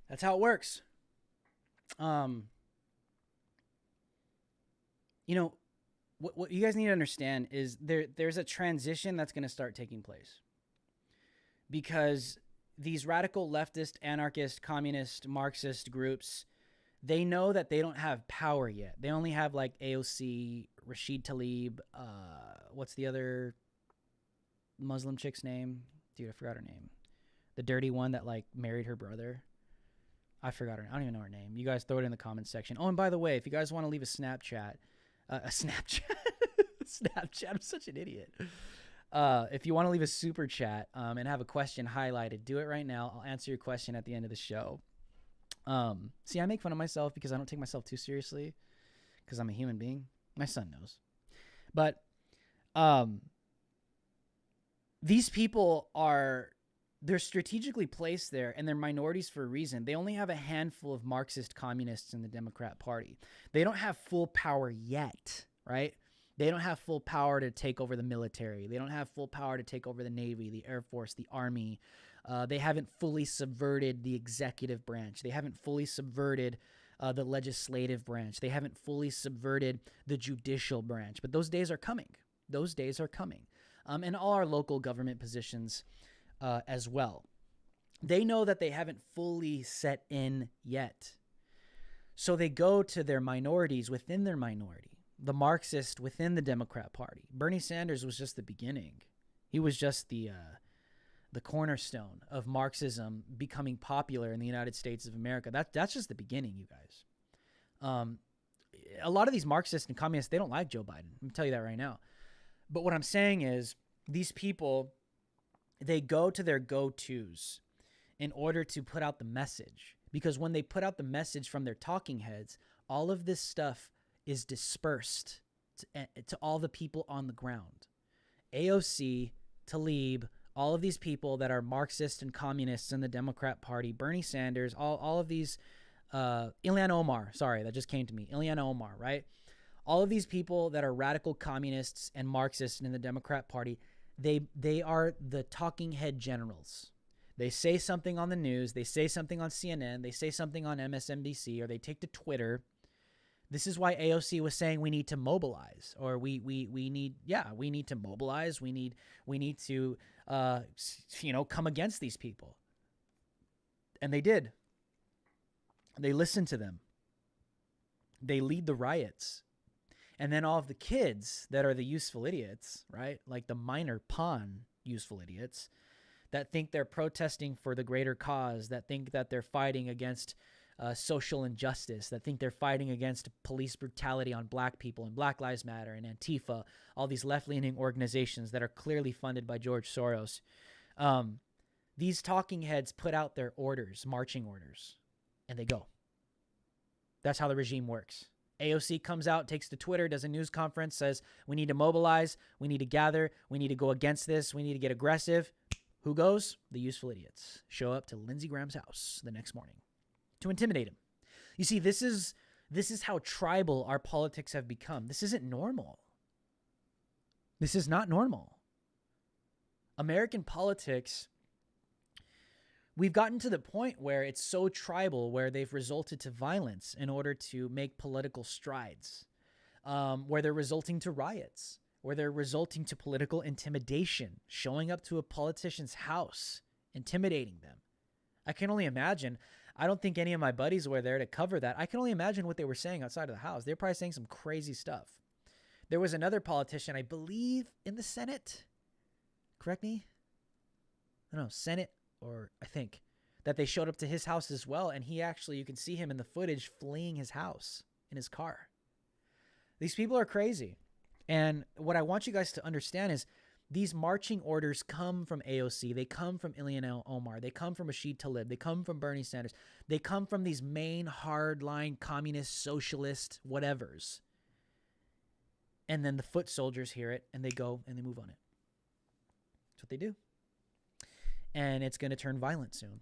That's how it works. what you guys need to understand is there's a transition that's going to start taking place, because these radical leftist, anarchist, communist, Marxist groups, they know that they don't have power yet. They only have like AOC, Rashid Tlaib, what's the other Muslim chick's name? Dude, I forgot her name. The dirty one that like married her brother. I forgot her. I don't even know her name. You guys throw it in the comments section. Oh, and by the way, if you guys want to leave a Snapchat, Snapchat, I'm such an idiot. If you want to leave a super chat and have a question highlighted, do it right now. I'll answer your question at the end of the show. See, I make fun of myself because I don't take myself too seriously because I'm a human being. My son knows. But these people they're strategically placed there, and they're minorities for a reason. They only have a handful of Marxist communists in the Democrat Party. They don't have full power yet, right? They don't have full power to take over the military. They don't have full power to take over the Navy, the Air Force, the Army. They haven't fully subverted the executive branch. They haven't fully subverted the legislative branch. They haven't fully subverted the judicial branch. But those days are coming. Those days are coming. And all our local government positions as well. They know that they haven't fully set in yet. So they go to their minorities within their minority, the Marxist within the Democrat Party. Bernie Sanders was just the beginning. He was just the cornerstone of Marxism becoming popular in the United States of America. That's just the beginning, you guys. A lot of these Marxists and communists, they don't like Joe Biden. I'm going to tell you that right now. But what I'm saying is these people, they go to their go-tos in order to put out the message. Because when they put out the message from their talking heads, all of this stuff is dispersed to all the people on the ground. AOC, Tlaib, all of these people that are Marxists and communists in the Democrat Party, Bernie Sanders, all of these, Ilhan Omar, sorry, that just came to me, Ilhan Omar, right? All of these people that are radical communists and Marxists in the Democrat Party, they are the talking head generals. They say something on the news, they say something on CNN, they say something on MSNBC, or they take to Twitter. This is why AOC was saying we need to mobilize, or we need to mobilize. We need to come against these people. And they did. They listened to them. They lead the riots. And then all of the kids that are the useful idiots, right? Like the minor pawn useful idiots that think they're protesting for the greater cause, that think that they're fighting against social injustice, that think they're fighting against police brutality on black people and Black Lives Matter and Antifa, all these left-leaning organizations that are clearly funded by George Soros. These talking heads put out their orders, marching orders, and they go. That's how the regime works. AOC comes out, takes to Twitter, does a news conference, says, we need to mobilize, we need to gather, we need to go against this, we need to get aggressive. Who goes? The useful idiots show up to Lindsey Graham's house the next morning to intimidate him. You see, this is how tribal our politics have become. This isn't normal. This is not normal. American politics, we've gotten to the point where it's so tribal, where they've resulted to violence in order to make political strides, where they're resulting to riots, where they're resulting to political intimidation, showing up to a politician's house, intimidating them. I can only imagine. I don't think any of my buddies were there to cover that. I can only imagine what they were saying outside of the house. They're probably saying some crazy stuff. There was another politician, I believe, in the Senate. Correct me? I don't know, Senate, or I think, that they showed up to his house as well. And he actually, you can see him in the footage fleeing his house in his car. These people are crazy. And what I want you guys to understand is these marching orders come from AOC. They come from Ilhan Omar. They come from Rashid Tlaib. They come from Bernie Sanders. They come from these main hardline communist, socialist, whatevers. And then the foot soldiers hear it, and they go and they move on it. That's what they do. And it's going to turn violent soon.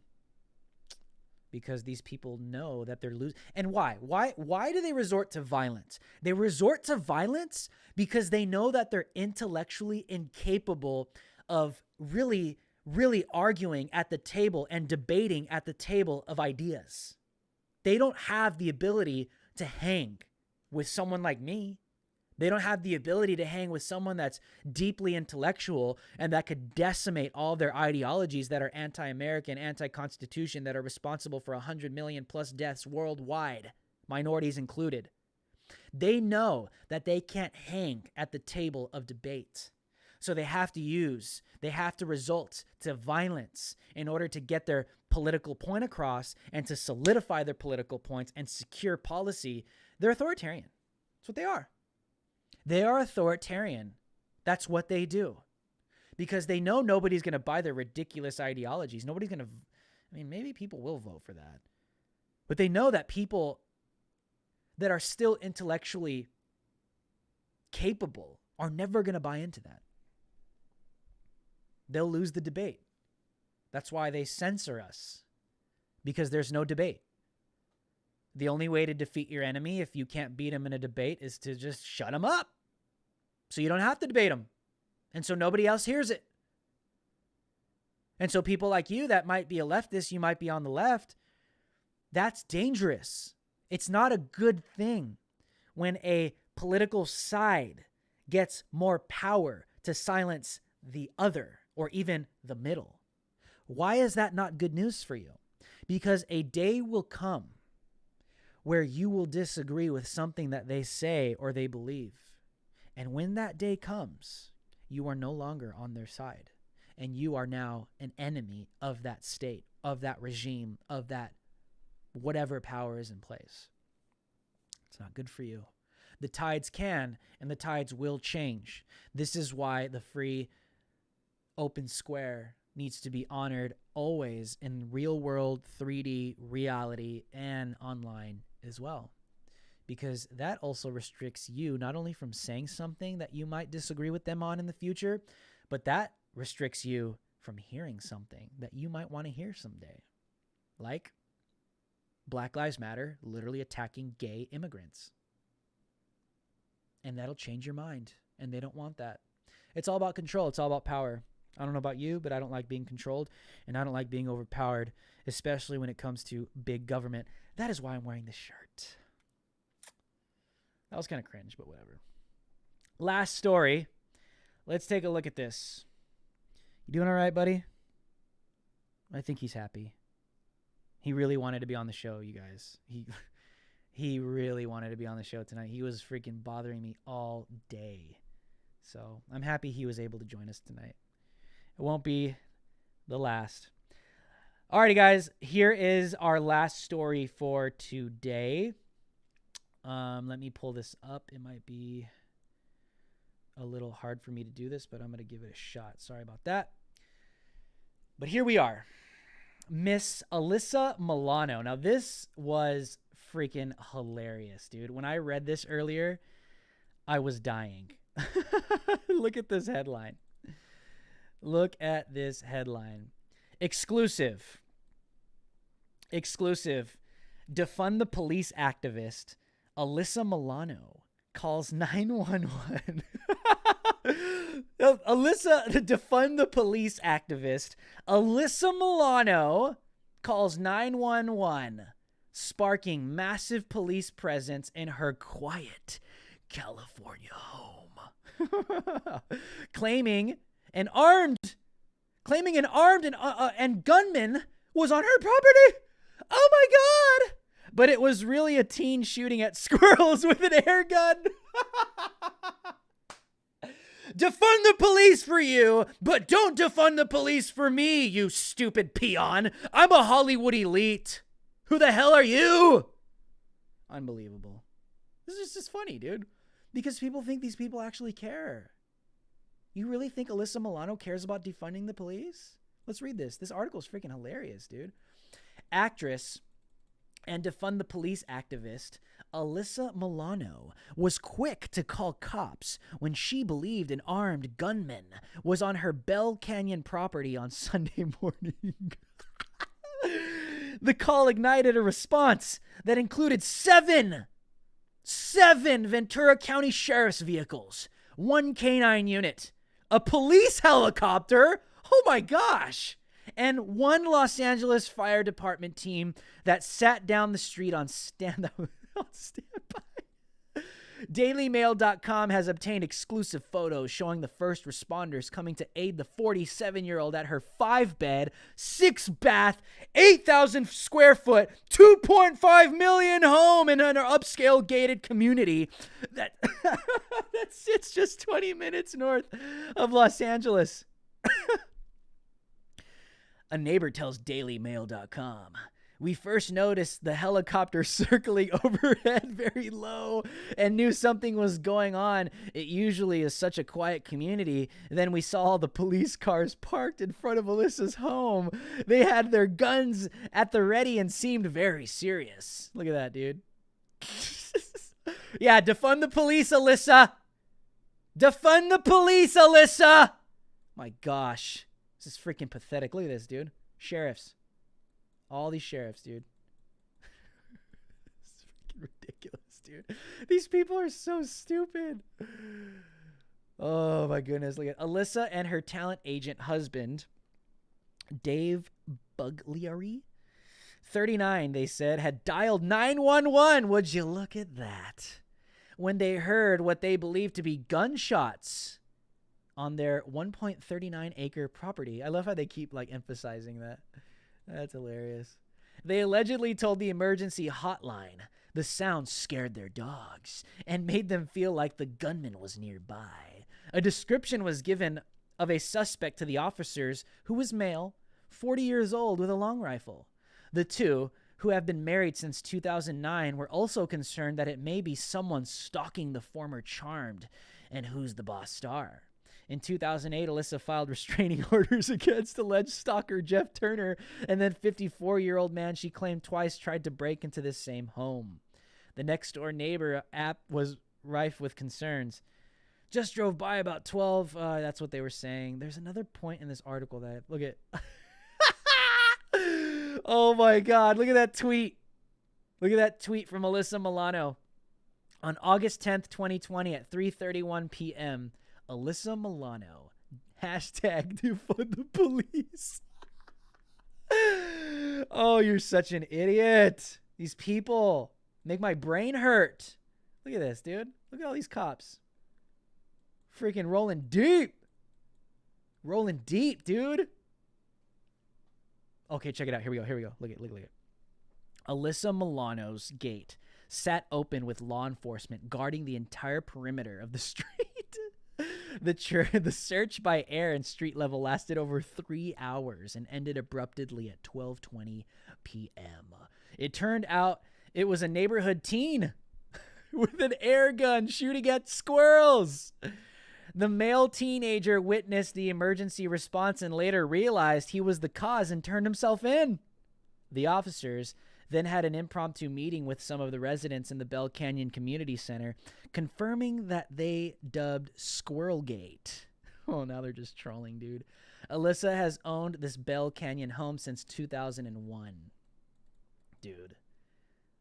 Because these people know that they're losing. And why? Why do they resort to violence? They resort to violence because they know that they're intellectually incapable of really, really arguing at the table and debating at the table of ideas. They don't have the ability to hang with someone like me They don't have the ability to hang with someone that's deeply intellectual and that could decimate all their ideologies that are anti-American, anti-Constitution, that are responsible for 100 million plus deaths worldwide, minorities included. They know that they can't hang at the table of debate. So they have to resort to violence in order to get their political point across and to solidify their political points and secure policy. They're authoritarian. That's what they are. They are authoritarian. That's what they do. Because they know nobody's going to buy their ridiculous ideologies. Nobody's going to, maybe people will vote for that. But they know that people that are still intellectually capable are never going to buy into that. They'll lose the debate. That's why they censor us, because there's no debate. The only way to defeat your enemy, if you can't beat him in a debate, is to just shut him up. So you don't have to debate him. And so nobody else hears it. And so people like you that might be a leftist, you might be on the left, that's dangerous. It's not a good thing when a political side gets more power to silence the other or even the middle. Why is that not good news for you? Because a day will come where you will disagree with something that they say or they believe. And when that day comes, you are no longer on their side. And you are now an enemy of that state, of that regime, of that whatever power is in place. It's not good for you. The tides can and the tides will change. This is why the free open square needs to be honored always in real world 3D reality and online as well. Because that also restricts you not only from saying something that you might disagree with them on in the future, but that restricts you from hearing something that you might want to hear someday. Like Black Lives Matter literally attacking gay immigrants. And that'll change your mind. And they don't want that. It's all about control. It's all about power. I don't know about you, but I don't like being controlled. And I don't like being overpowered, especially when it comes to big government. That is why I'm wearing this shirt. That was kind of cringe, but whatever. Last story. Let's take a look at this. You doing all right, buddy? I think he's happy. He really wanted to be on the show, you guys. He really wanted to be on the show tonight. He was freaking bothering me all day. So I'm happy he was able to join us tonight. It won't be the last. Alrighty, guys. Here is our last story for today. Let me pull this up. It might be a little hard for me to do this, but I'm going to give it a shot. Sorry about that. But here we are. Miss Alyssa Milano. Now, this was freaking hilarious, dude. When I read this earlier, I was dying. Look at this headline. Look at this headline. Exclusive. Defund the police activist Alyssa Milano calls 911. Alyssa, defund the police activist Alyssa Milano calls 911, sparking massive police presence in her quiet California home. claiming an armed and gunman was on her property. Oh my God. But it was really a teen shooting at squirrels with an air gun. Defund the police for you, but don't defund the police for me, you stupid peon. I'm a Hollywood elite. Who the hell are you? Unbelievable. This is just funny, dude. Because people think these people actually care. You really think Alyssa Milano cares about defunding the police? Let's read this. This article is freaking hilarious, dude. Actress and defund the police activist Alyssa Milano was quick to call cops when she believed an armed gunman was on her Bell Canyon property on Sunday morning. The call ignited a response that included seven Ventura County Sheriff's vehicles, 1 canine unit, a police helicopter, oh my gosh, and 1 Los Angeles Fire Department team that sat down the street on standby. DailyMail.com has obtained exclusive photos showing the first responders coming to aid the 47-year-old at her 5-bed, 6-bath, 8,000 square foot, 2.5 million home in an upscale gated community that sits just 20 minutes north of Los Angeles. A neighbor tells DailyMail.com, "We first noticed the helicopter circling overhead very low and knew something was going on. It usually is such a quiet community. Then we saw all the police cars parked in front of Alyssa's home. They had their guns at the ready and seemed very serious." Look at that, dude. Yeah, defund the police, Alyssa. Defund the police, Alyssa. My gosh. This is freaking pathetic. Look at this, dude. Sheriffs. All these sheriffs, dude. It's freaking ridiculous, dude. These people are so stupid. Oh, my goodness. Look at Alyssa and her talent agent husband, Dave Bugliari, 39, they said, had dialed 911. Would you look at that? When they heard what they believed to be gunshots on their 1.39 acre property. I love how they keep like emphasizing that. That's hilarious. They allegedly told the emergency hotline the sound scared their dogs and made them feel like the gunman was nearby. A description was given of a suspect to the officers who was male, 40 years old with a long rifle. The two, who have been married since 2009, were also concerned that it may be someone stalking the former Charmed and Who's the Boss star. In 2008, Alyssa filed restraining orders against alleged stalker Jeff Turner, and then 54-year-old man she claimed twice tried to break into this same home. The next-door neighbor app was rife with concerns. Just drove by about 12. That's what they were saying. There's another point in this article that, look at. Oh, my God. Look at that tweet. Look at that tweet from Alyssa Milano. On August 10th, 2020 at 3:31 p.m., Alyssa Milano, hashtag defund the police. Oh, you're such an idiot. These people make my brain hurt. Look at this, dude. Look at all these cops. Freaking rolling deep. Rolling deep, dude. Okay, check it out. Here we go. Look at it. Alyssa Milano's gate sat open with law enforcement guarding the entire perimeter of the street. The search by air and street level lasted over 3 hours and ended abruptly at 12:20 p.m. It turned out it was a neighborhood teen with an air gun shooting at squirrels. The male teenager witnessed the emergency response and later realized he was the cause and turned himself in. The officers then had an impromptu meeting with some of the residents in the Bell Canyon Community Center, confirming that they dubbed Squirrelgate. Oh, now they're just trolling, dude. Alyssa has owned this Bell Canyon home since 2001. Dude,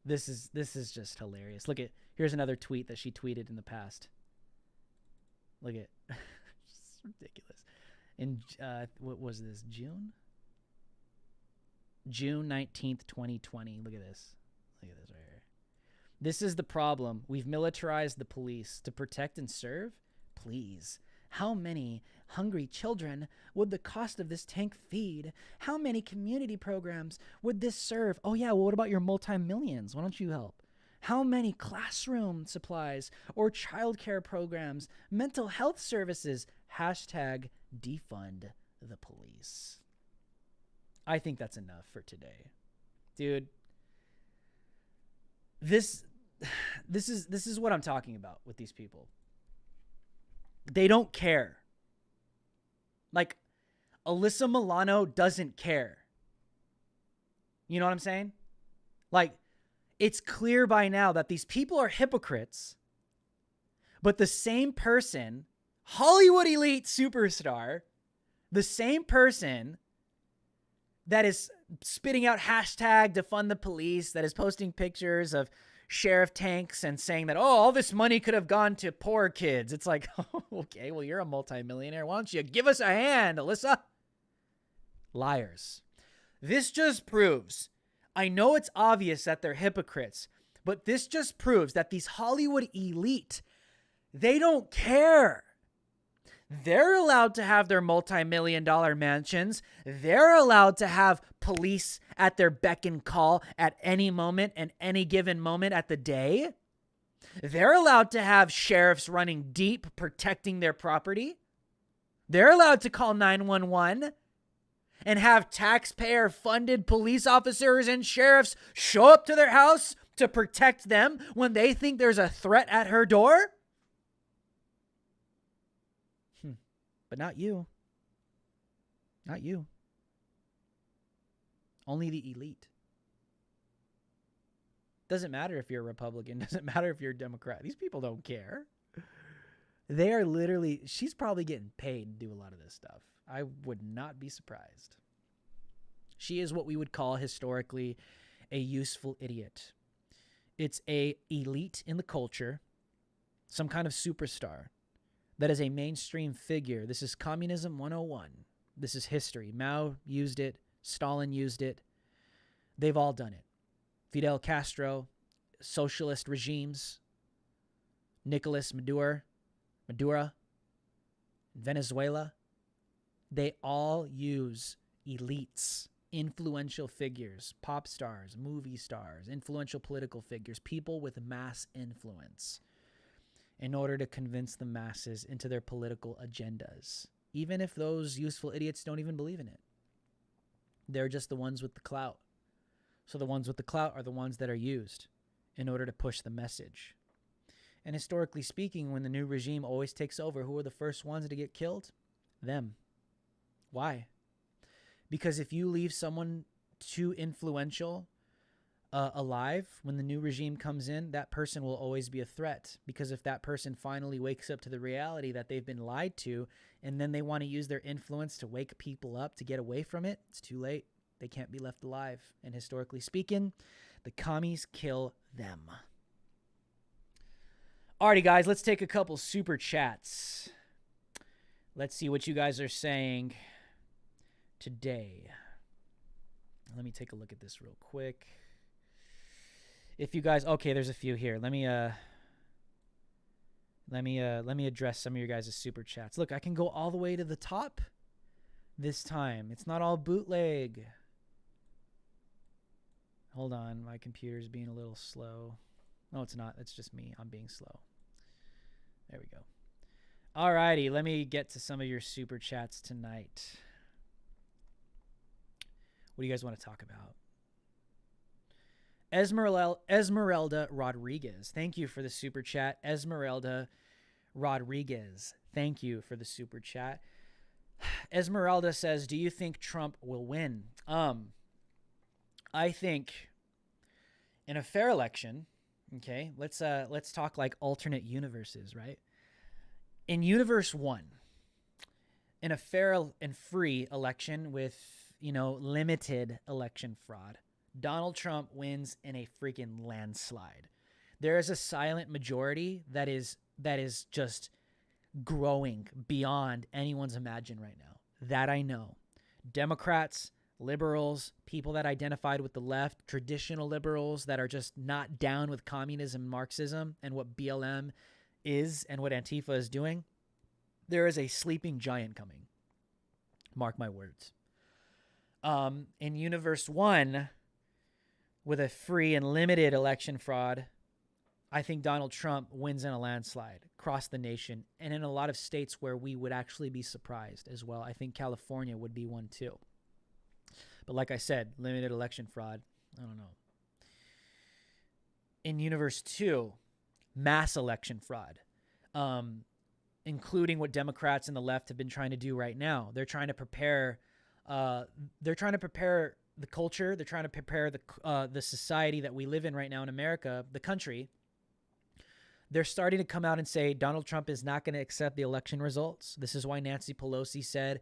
this is just hilarious. Look at, here's another tweet that she tweeted in the past. Look at, it's ridiculous. In, what was this, June 19th, 2020. Look at this. Look at this right here. This is the problem. We've militarized the police to protect and serve? Please. How many hungry children would the cost of this tank feed? How many community programs would this serve? Oh, yeah, well, what about your multi-millions? Why don't you help? How many classroom supplies or childcare programs, mental health services? Hashtag defund the police. I think that's enough for today. Dude, this is what I'm talking about with these people. They don't care. Like, Alyssa Milano doesn't care. You know what I'm saying? Like, it's clear by now that these people are hypocrites, but the same person, Hollywood elite superstar, the same person that is spitting out hashtag defund the police, that is posting pictures of sheriff tanks and saying that, oh, all this money could have gone to poor kids. It's like, oh, okay, well, you're a multimillionaire. Why don't you give us a hand, Alyssa? Liars. This just proves, I know it's obvious that they're hypocrites, But this just proves that these Hollywood elite, they don't care. They're allowed to have their multi-million-dollar mansions. They're allowed to have police at their beck and call at any moment and any given moment at the day. They're allowed to have sheriffs running deep, protecting their property. They're allowed to call 911 and have taxpayer-funded police officers and sheriffs show up to their house to protect them when they think there's a threat at her door. But not you. Not you. Only the elite. Doesn't matter if you're a Republican. Doesn't matter if you're a Democrat. These people don't care. They are literally, she's probably getting paid to do a lot of this stuff. I would not be surprised. She is what we would call historically a useful idiot. It's a elite in the culture, some kind of superstar that is a mainstream figure. This is communism 101. This is history. Mao used it. Stalin used it. They've all done it. Fidel Castro, socialist regimes, Nicolas Maduro, Venezuela. They all use elites, influential figures, pop stars, movie stars, influential political figures, people with mass influence, in order to convince the masses into their political agendas, even if those useful idiots don't even believe in it. They're just the ones with the clout. So the ones with the clout are the ones that are used in order to push the message. And historically speaking, when the new regime always takes over, who are the first ones to get killed? Them. Why? Because if you leave someone too influential alive, when the new regime comes in, that person will always be a threat. Because if that person finally wakes up to the reality that they've been lied to, and then they want to use their influence to wake people up to get away from it, it's too late. They can't be left alive. And historically speaking, the commies kill them. Alrighty, guys, let's take a couple super chats. Let's see what you guys are saying today. Let me take a look at this real quick. If you guys, okay, there's a few here. Let me address some of your guys' super chats. Look, I can go all the way to the top this time. It's not all bootleg. Hold on, my computer's being a little slow. No, it's not. It's just me. I'm being slow. There we go. Alrighty, let me get to some of your super chats tonight. What do you guys want to talk about? Esmeralda Rodriguez. Thank you for the super chat. Esmeralda Rodriguez. Thank you for the super chat. Esmeralda says, do you think Trump will win? I think in a fair election, okay, let's talk like alternate universes, right? In universe 1, in a fair and free election with, limited election fraud, Donald Trump wins in a freaking landslide. There is a silent majority that is just growing beyond anyone's imagination right now. That I know. Democrats, liberals, people that identified with the left, traditional liberals that are just not down with communism and Marxism and what BLM is and what Antifa is doing. There is a sleeping giant coming. Mark my words. In universe 1, with a free and limited election fraud, I think Donald Trump wins in a landslide across the nation and in a lot of states where we would actually be surprised as well. I think California would be one too. But like I said, limited election fraud, I don't know. In universe 2, mass election fraud, including what Democrats and the left have been trying to do right now. They're trying to prepare the culture. They're trying to prepare the society that we live in right now in America, the country. They're starting to come out and say Donald Trump is not going to accept the election results. This is why Nancy Pelosi said,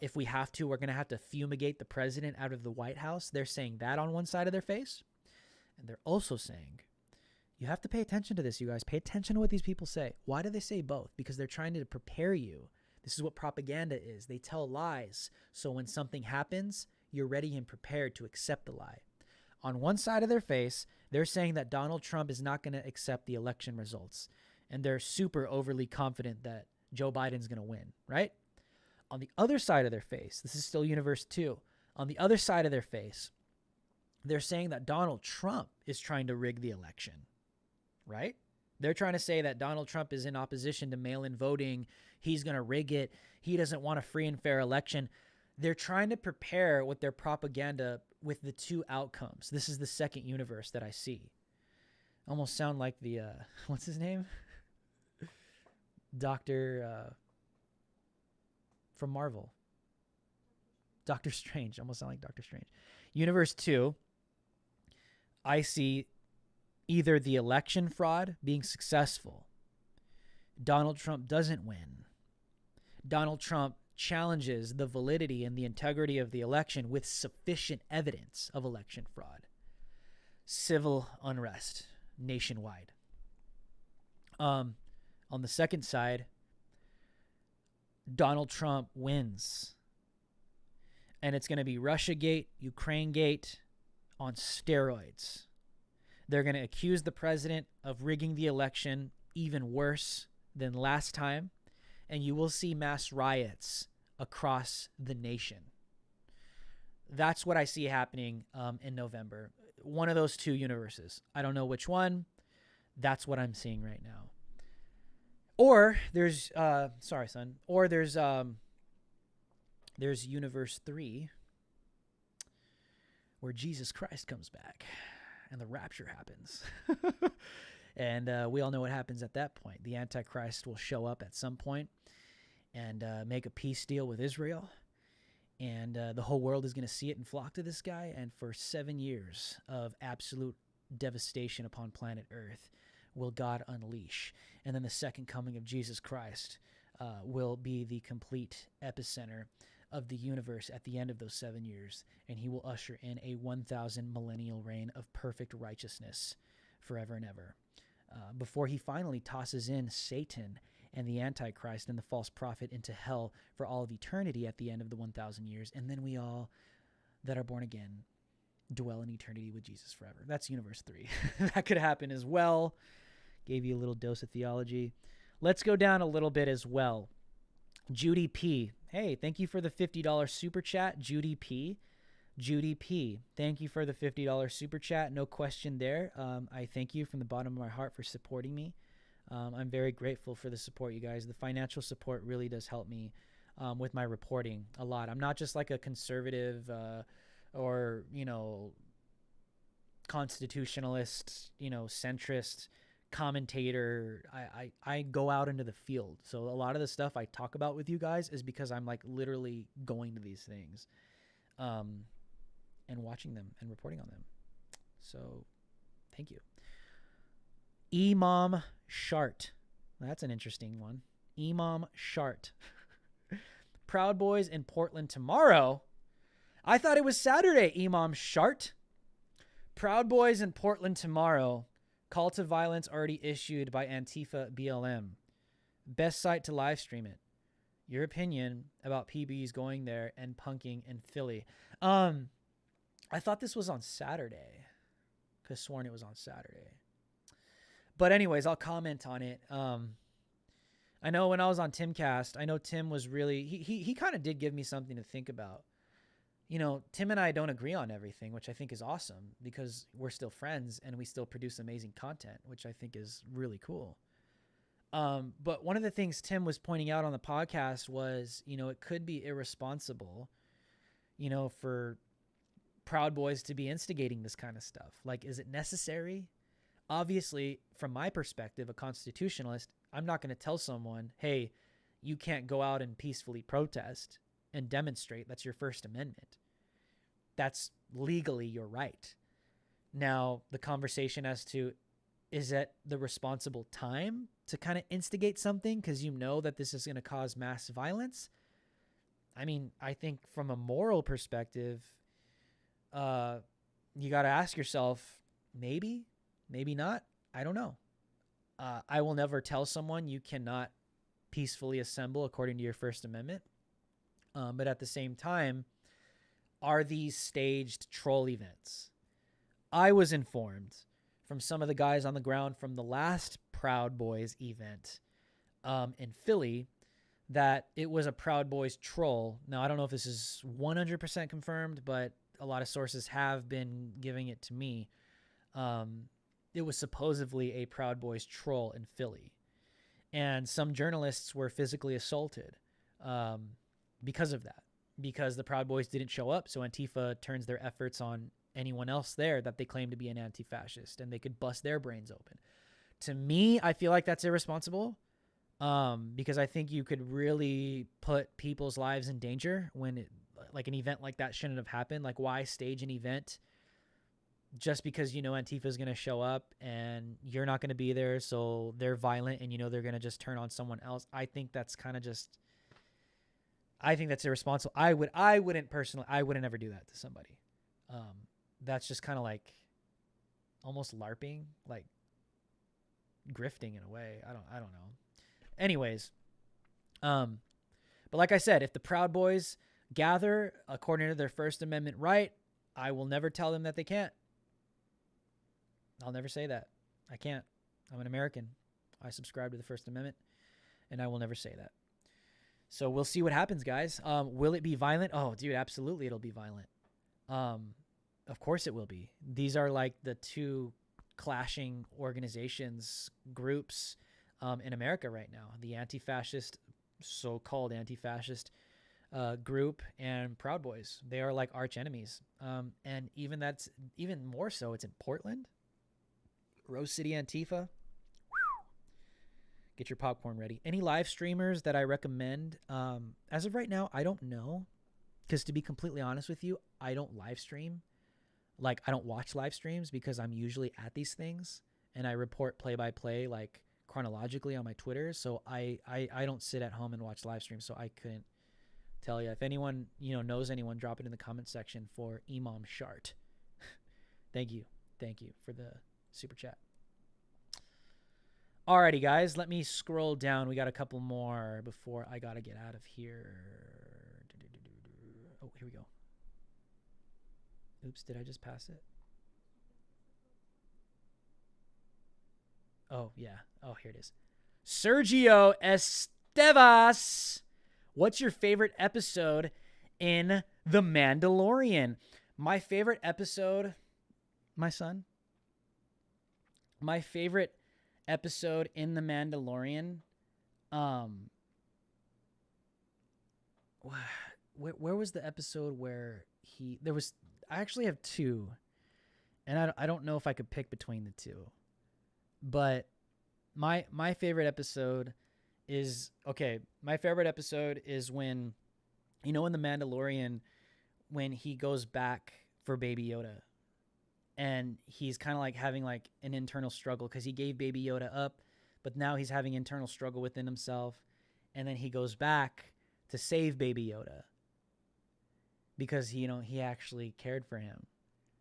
if we have to, we're going to have to fumigate the president out of the White House. They're saying that on one side of their face. And they're also saying, you have to pay attention to this, you guys. Pay attention to what these people say. Why do they say both? Because they're trying to prepare you. This is what propaganda is. They tell lies. So when something happens, you're ready and prepared to accept the lie. On one side of their face, they're saying that Donald Trump is not going to accept the election results. And they're super overly confident that Joe Biden's going to win, right? On the other side of their face, this is still universe 2. On the other side of their face, they're saying that Donald Trump is trying to rig the election, right? They're trying to say that Donald Trump is in opposition to mail-in voting. He's going to rig it. He doesn't want a free and fair election. They're trying to prepare with their propaganda with the two outcomes. This is the second universe that I see. Almost sound like the, what's his name? Doctor, from Marvel. Doctor Strange. Almost sound like Doctor Strange. Universe 2, I see either the election fraud being successful. Donald Trump doesn't win. Donald Trump challenges the validity and the integrity of the election with sufficient evidence of election fraud. Civil unrest nationwide. On the second side, Donald Trump wins. And it's going to be Russiagate, Ukrainegate on steroids. They're going to accuse the president of rigging the election even worse than last time. And you will see mass riots across the nation. That's what I see happening in November. One of those two universes. I don't know which one. That's what I'm seeing right now. Or there's, sorry, son. Or there's universe 3 where Jesus Christ comes back and the rapture happens. And we all know what happens at that point. The Antichrist will show up at some point and make a peace deal with Israel. And the whole world is going to see it and flock to this guy. And for 7 years of absolute devastation upon planet Earth will God unleash. And then the second coming of Jesus Christ will be the complete epicenter of the universe at the end of those 7 years. And he will usher in a 1,000 millennial reign of perfect righteousness forever and ever. Before he finally tosses in Satan and the Antichrist and the false prophet into hell for all of eternity at the end of the 1,000 years. And then we all that are born again dwell in eternity with Jesus forever. That's universe 3. That could happen as well. Gave you a little dose of theology. Let's go down a little bit as well. Judy P. Hey, thank you for the $50 super chat, Judy P. Judy P. Thank you for the $50 super chat. No question there. I thank you from the bottom of my heart for supporting me. I'm very grateful for the support, you guys. The financial support really does help me with my reporting a lot. I'm not just like a conservative or, constitutionalist, centrist commentator. I go out into the field. So a lot of the stuff I talk about with you guys is because I'm like literally going to these things and watching them and reporting on them. So thank you. Imam Shart. That's an interesting one. Imam Shart. Proud Boys in Portland tomorrow. I thought it was Saturday, Imam Shart. Proud Boys in Portland tomorrow. Call to violence already issued by Antifa BLM. Best site to live stream it. Your opinion about PBs going there and punking in Philly. I thought this was on Saturday. Could have sworn it was on Saturday. But anyways, I'll comment on it. I know when I was on Timcast, I know Tim was really, he kind of did give me something to think about. Tim and I don't agree on everything, which I think is awesome because we're still friends and we still produce amazing content, which I think is really cool. But one of the things Tim was pointing out on the podcast was, it could be irresponsible, for Proud Boys to be instigating this kind of stuff. Like, is it necessary? Obviously, from my perspective, a constitutionalist, I'm not going to tell someone, hey, you can't go out and peacefully protest and demonstrate. That's your First Amendment. That's legally your right. Now, the conversation as to, is it the responsible time to kind of instigate something because you know that this is going to cause mass violence? I mean, I think from a moral perspective, you got to ask yourself, maybe not. I don't know. I will never tell someone you cannot peacefully assemble according to your First Amendment. But at the same time, are these staged troll events? I was informed from some of the guys on the ground from the last Proud Boys event in Philly that it was a Proud Boys troll. Now, I don't know if this is 100% confirmed, but a lot of sources have been giving it to me. It was supposedly a Proud Boys troll in Philly. And some journalists were physically assaulted because of that, because the Proud Boys didn't show up. So Antifa turns their efforts on anyone else there that they claim to be an anti-fascist, and they could bust their brains open. To me, I feel like that's irresponsible, because I think you could really put people's lives in danger when like an event like that shouldn't have happened. Like, why stage an event just because you know Antifa is going to show up and you're not going to be there, so they're violent and you know they're going to just turn on someone else? I think that's kind of just, I think that's irresponsible. I wouldn't personally, I wouldn't ever do that to somebody. That's just kind of like almost LARPing, like grifting in a way. I don't know. Anyways, but like I said, if the Proud Boys gather according to their First Amendment right, I will never tell them that they can't. I'll never say that. I can't. I'm an American. I subscribe to the First Amendment, and I will never say that. So we'll see what happens, guys. Will it be violent? Oh, dude, absolutely it'll be violent. Of course it will be. These are like the two clashing organizations, groups in America right now. The anti-fascist, so-called anti-fascist group, and Proud Boys. They are like arch enemies. And even more so, it's in Portland. Rose City Antifa. Get your popcorn ready. Any live streamers that I recommend? As of right now, I don't know. Because to be completely honest with you, I don't live stream. Like, I don't watch live streams because I'm usually at these things. And I report play-by-play, like, chronologically on my Twitter. So I don't sit at home and watch live streams. So I couldn't tell you. If anyone, knows anyone, drop it in the comment section for Imam Shart. Thank you. Thank you for the super chat. Alrighty, guys, let me scroll down. We got a couple more before I gotta get out of here. Oh, here we go. Oops, did I just pass it? Oh, yeah. Oh, here it is. Sergio Estevas. What's your favorite episode in The Mandalorian? My favorite episode, my son. My favorite episode in The Mandalorian. Where was the episode where I actually have two, and I don't know if I could pick between the two, but my favorite episode is, my favorite episode is when, in The Mandalorian, when he goes back for Baby Yoda. And he's kind of like having like an internal struggle because he gave Baby Yoda up, but now he's having internal struggle within himself. And then he goes back to save Baby Yoda because he actually cared for him.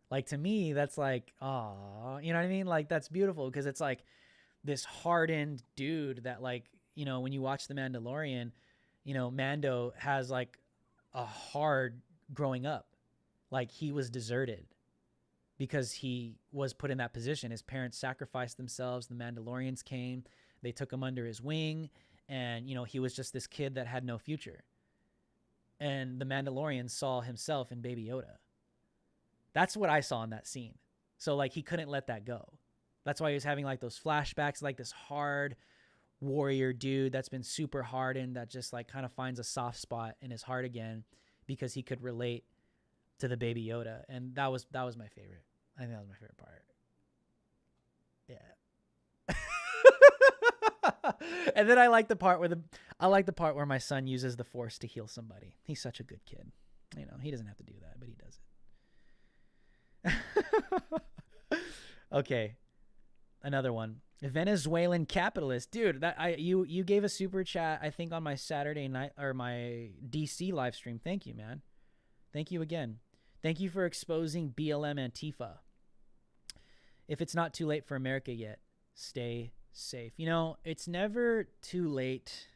Like, to me, that's like, aw, you know what I mean? Like, that's beautiful because it's like this hardened dude that, like, when you watch The Mandalorian, Mando has like a hard growing up. Like, he was deserted because he was put in that position. His parents sacrificed themselves. The Mandalorians came. They took him under his wing. And, he was just this kid that had no future. And the Mandalorian saw himself in Baby Yoda. That's what I saw in that scene. So, like, he couldn't let that go. That's why he was having, like, those flashbacks, like this hard warrior dude that's been super hardened, that just, like, kind of finds a soft spot in his heart again because he could relate to the Baby Yoda. And that was my favorite. I think that was my favorite part. Yeah. And then I like the part where my son uses the Force to heal somebody. He's such a good kid. He doesn't have to do that, but he does it. Okay. Another one. Venezuelan capitalist. Dude, you gave a super chat, I think, on my Saturday night or my DC live stream. Thank you, man. Thank you again. Thank you for exposing BLM Antifa. If it's not too late for America yet, stay safe. It's never too late.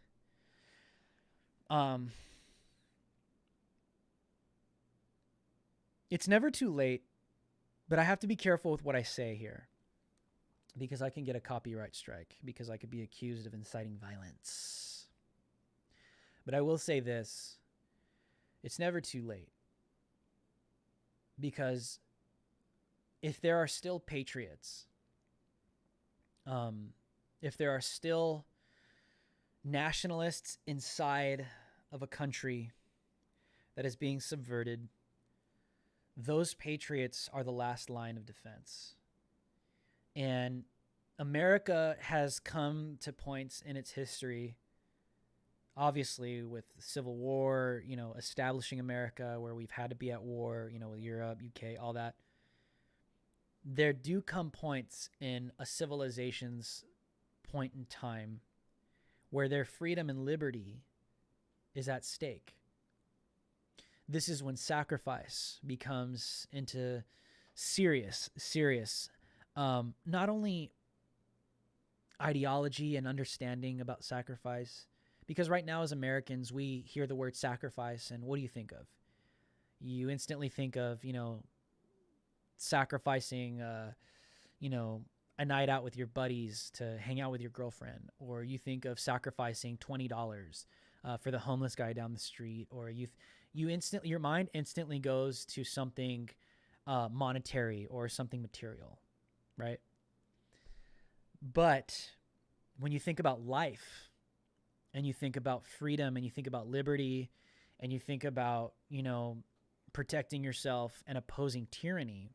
It's never too late, But I have to be careful with what I say here because I can get a copyright strike, because I could be accused of inciting violence. But I will say this. It's never too late. Because if there are still patriots, if there are still nationalists inside of a country that is being subverted, those patriots are the last line of defense. And America has come to points in its history, obviously with Civil War, establishing America, where we've had to be at war, with Europe, UK, all that. There do come points in a civilization's point in time where their freedom and liberty is at stake. This is when sacrifice becomes into serious, not only ideology and understanding about sacrifice, because right now as Americans, we hear the word sacrifice, and what do you think of? You instantly think of, sacrificing, a night out with your buddies to hang out with your girlfriend, or you think of sacrificing $20 for the homeless guy down the street, or your mind instantly goes to something monetary or something material, right? But when you think about life, and you think about freedom, and you think about liberty, and you think about, protecting yourself and opposing tyranny,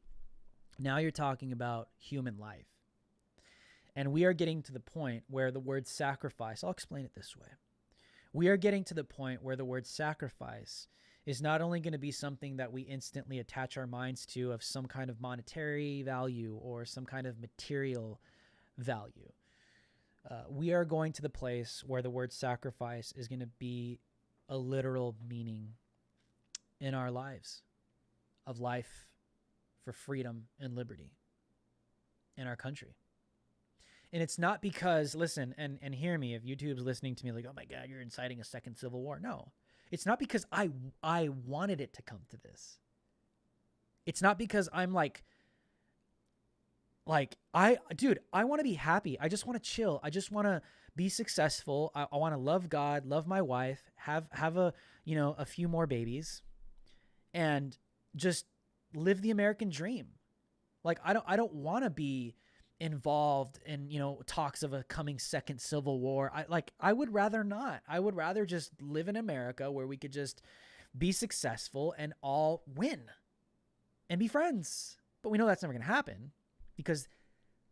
now you're talking about human life. And we are getting to the point where the word sacrifice, I'll explain it this way. We are getting to the point where the word sacrifice is not only going to be something that we instantly attach our minds to of some kind of monetary value or some kind of material value. We are going to the place where the word sacrifice is going to be a literal meaning in our lives of life for freedom and liberty in our country. And it's not because, listen, and hear me, if YouTube's listening to me like, oh my God, you're inciting a second civil war. No, it's not because I wanted it to come to this. It's not because I'm I want to be happy. I just want to chill. I just want to be successful. I want to love God, love my wife, have a few more babies, and just live the American dream. Like, I don't want to be involved in, talks of a coming second civil war. I would rather not. I would rather just live in America where we could just be successful and all win and be friends. But we know that's never going to happen. Because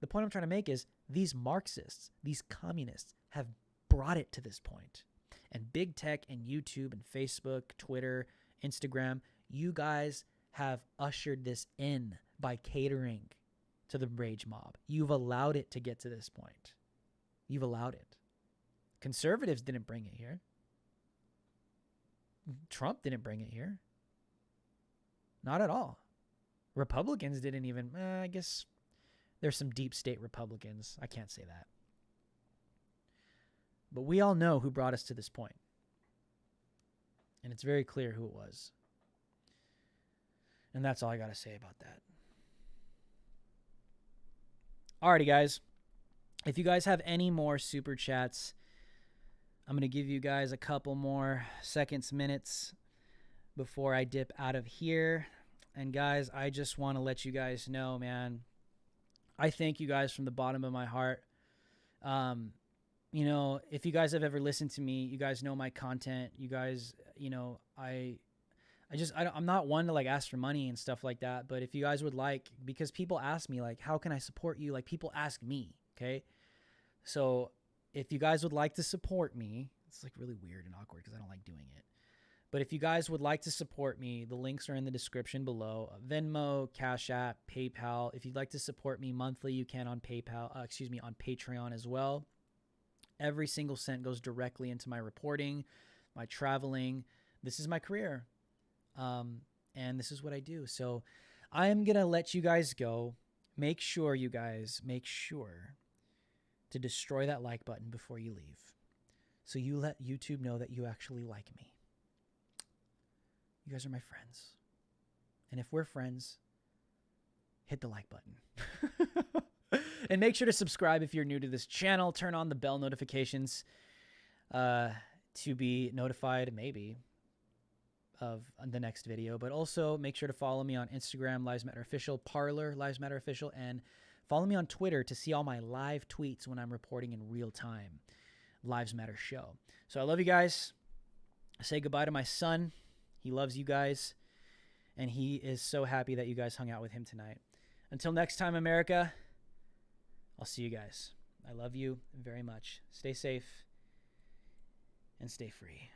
the point I'm trying to make is these Marxists, these communists have brought it to this point. And big tech and YouTube and Facebook, Twitter, Instagram, you guys have ushered this in by catering to the rage mob. You've allowed it to get to this point. You've allowed it. Conservatives didn't bring it here. Trump didn't bring it here. Not at all. Republicans didn't even, I guess... There's some deep state Republicans. I can't say that. But we all know who brought us to this point. And it's very clear who it was. And that's all I got to say about that. Alrighty, guys. If you guys have any more super chats, I'm going to give you guys a couple more seconds, minutes before I dip out of here. And guys, I just want to let you guys know, man, I thank you guys from the bottom of my heart. If you guys have ever listened to me, you guys know my content. You guys, I'm not one to ask for money and stuff like that. But if you guys would because people ask me how can I support you? People ask me. Okay. So if you guys would like to support me, it's really weird and awkward because I don't like doing it. But if you guys would like to support me, the links are in the description below. Venmo, Cash App, PayPal. If you'd like to support me monthly, you can on on Patreon as well. Every single cent goes directly into my reporting, my traveling. This is my career. And this is what I do. So I am going to let you guys go. Make sure to destroy that like button before you leave. So you let YouTube know that you actually like me. You guys are my friends. And if we're friends, hit the like button. And make sure to subscribe if you're new to this channel. Turn on the bell notifications to be notified, maybe, of the next video. But also make sure to follow me on Instagram, Lives Matter Official, Parler, Lives Matter Official, and follow me on Twitter to see all my live tweets when I'm reporting in real time. Lives Matter Show. So I love you guys. I say goodbye to my son. He loves you guys, and he is so happy that you guys hung out with him tonight. Until next time, America, I'll see you guys. I love you very much. Stay safe and stay free.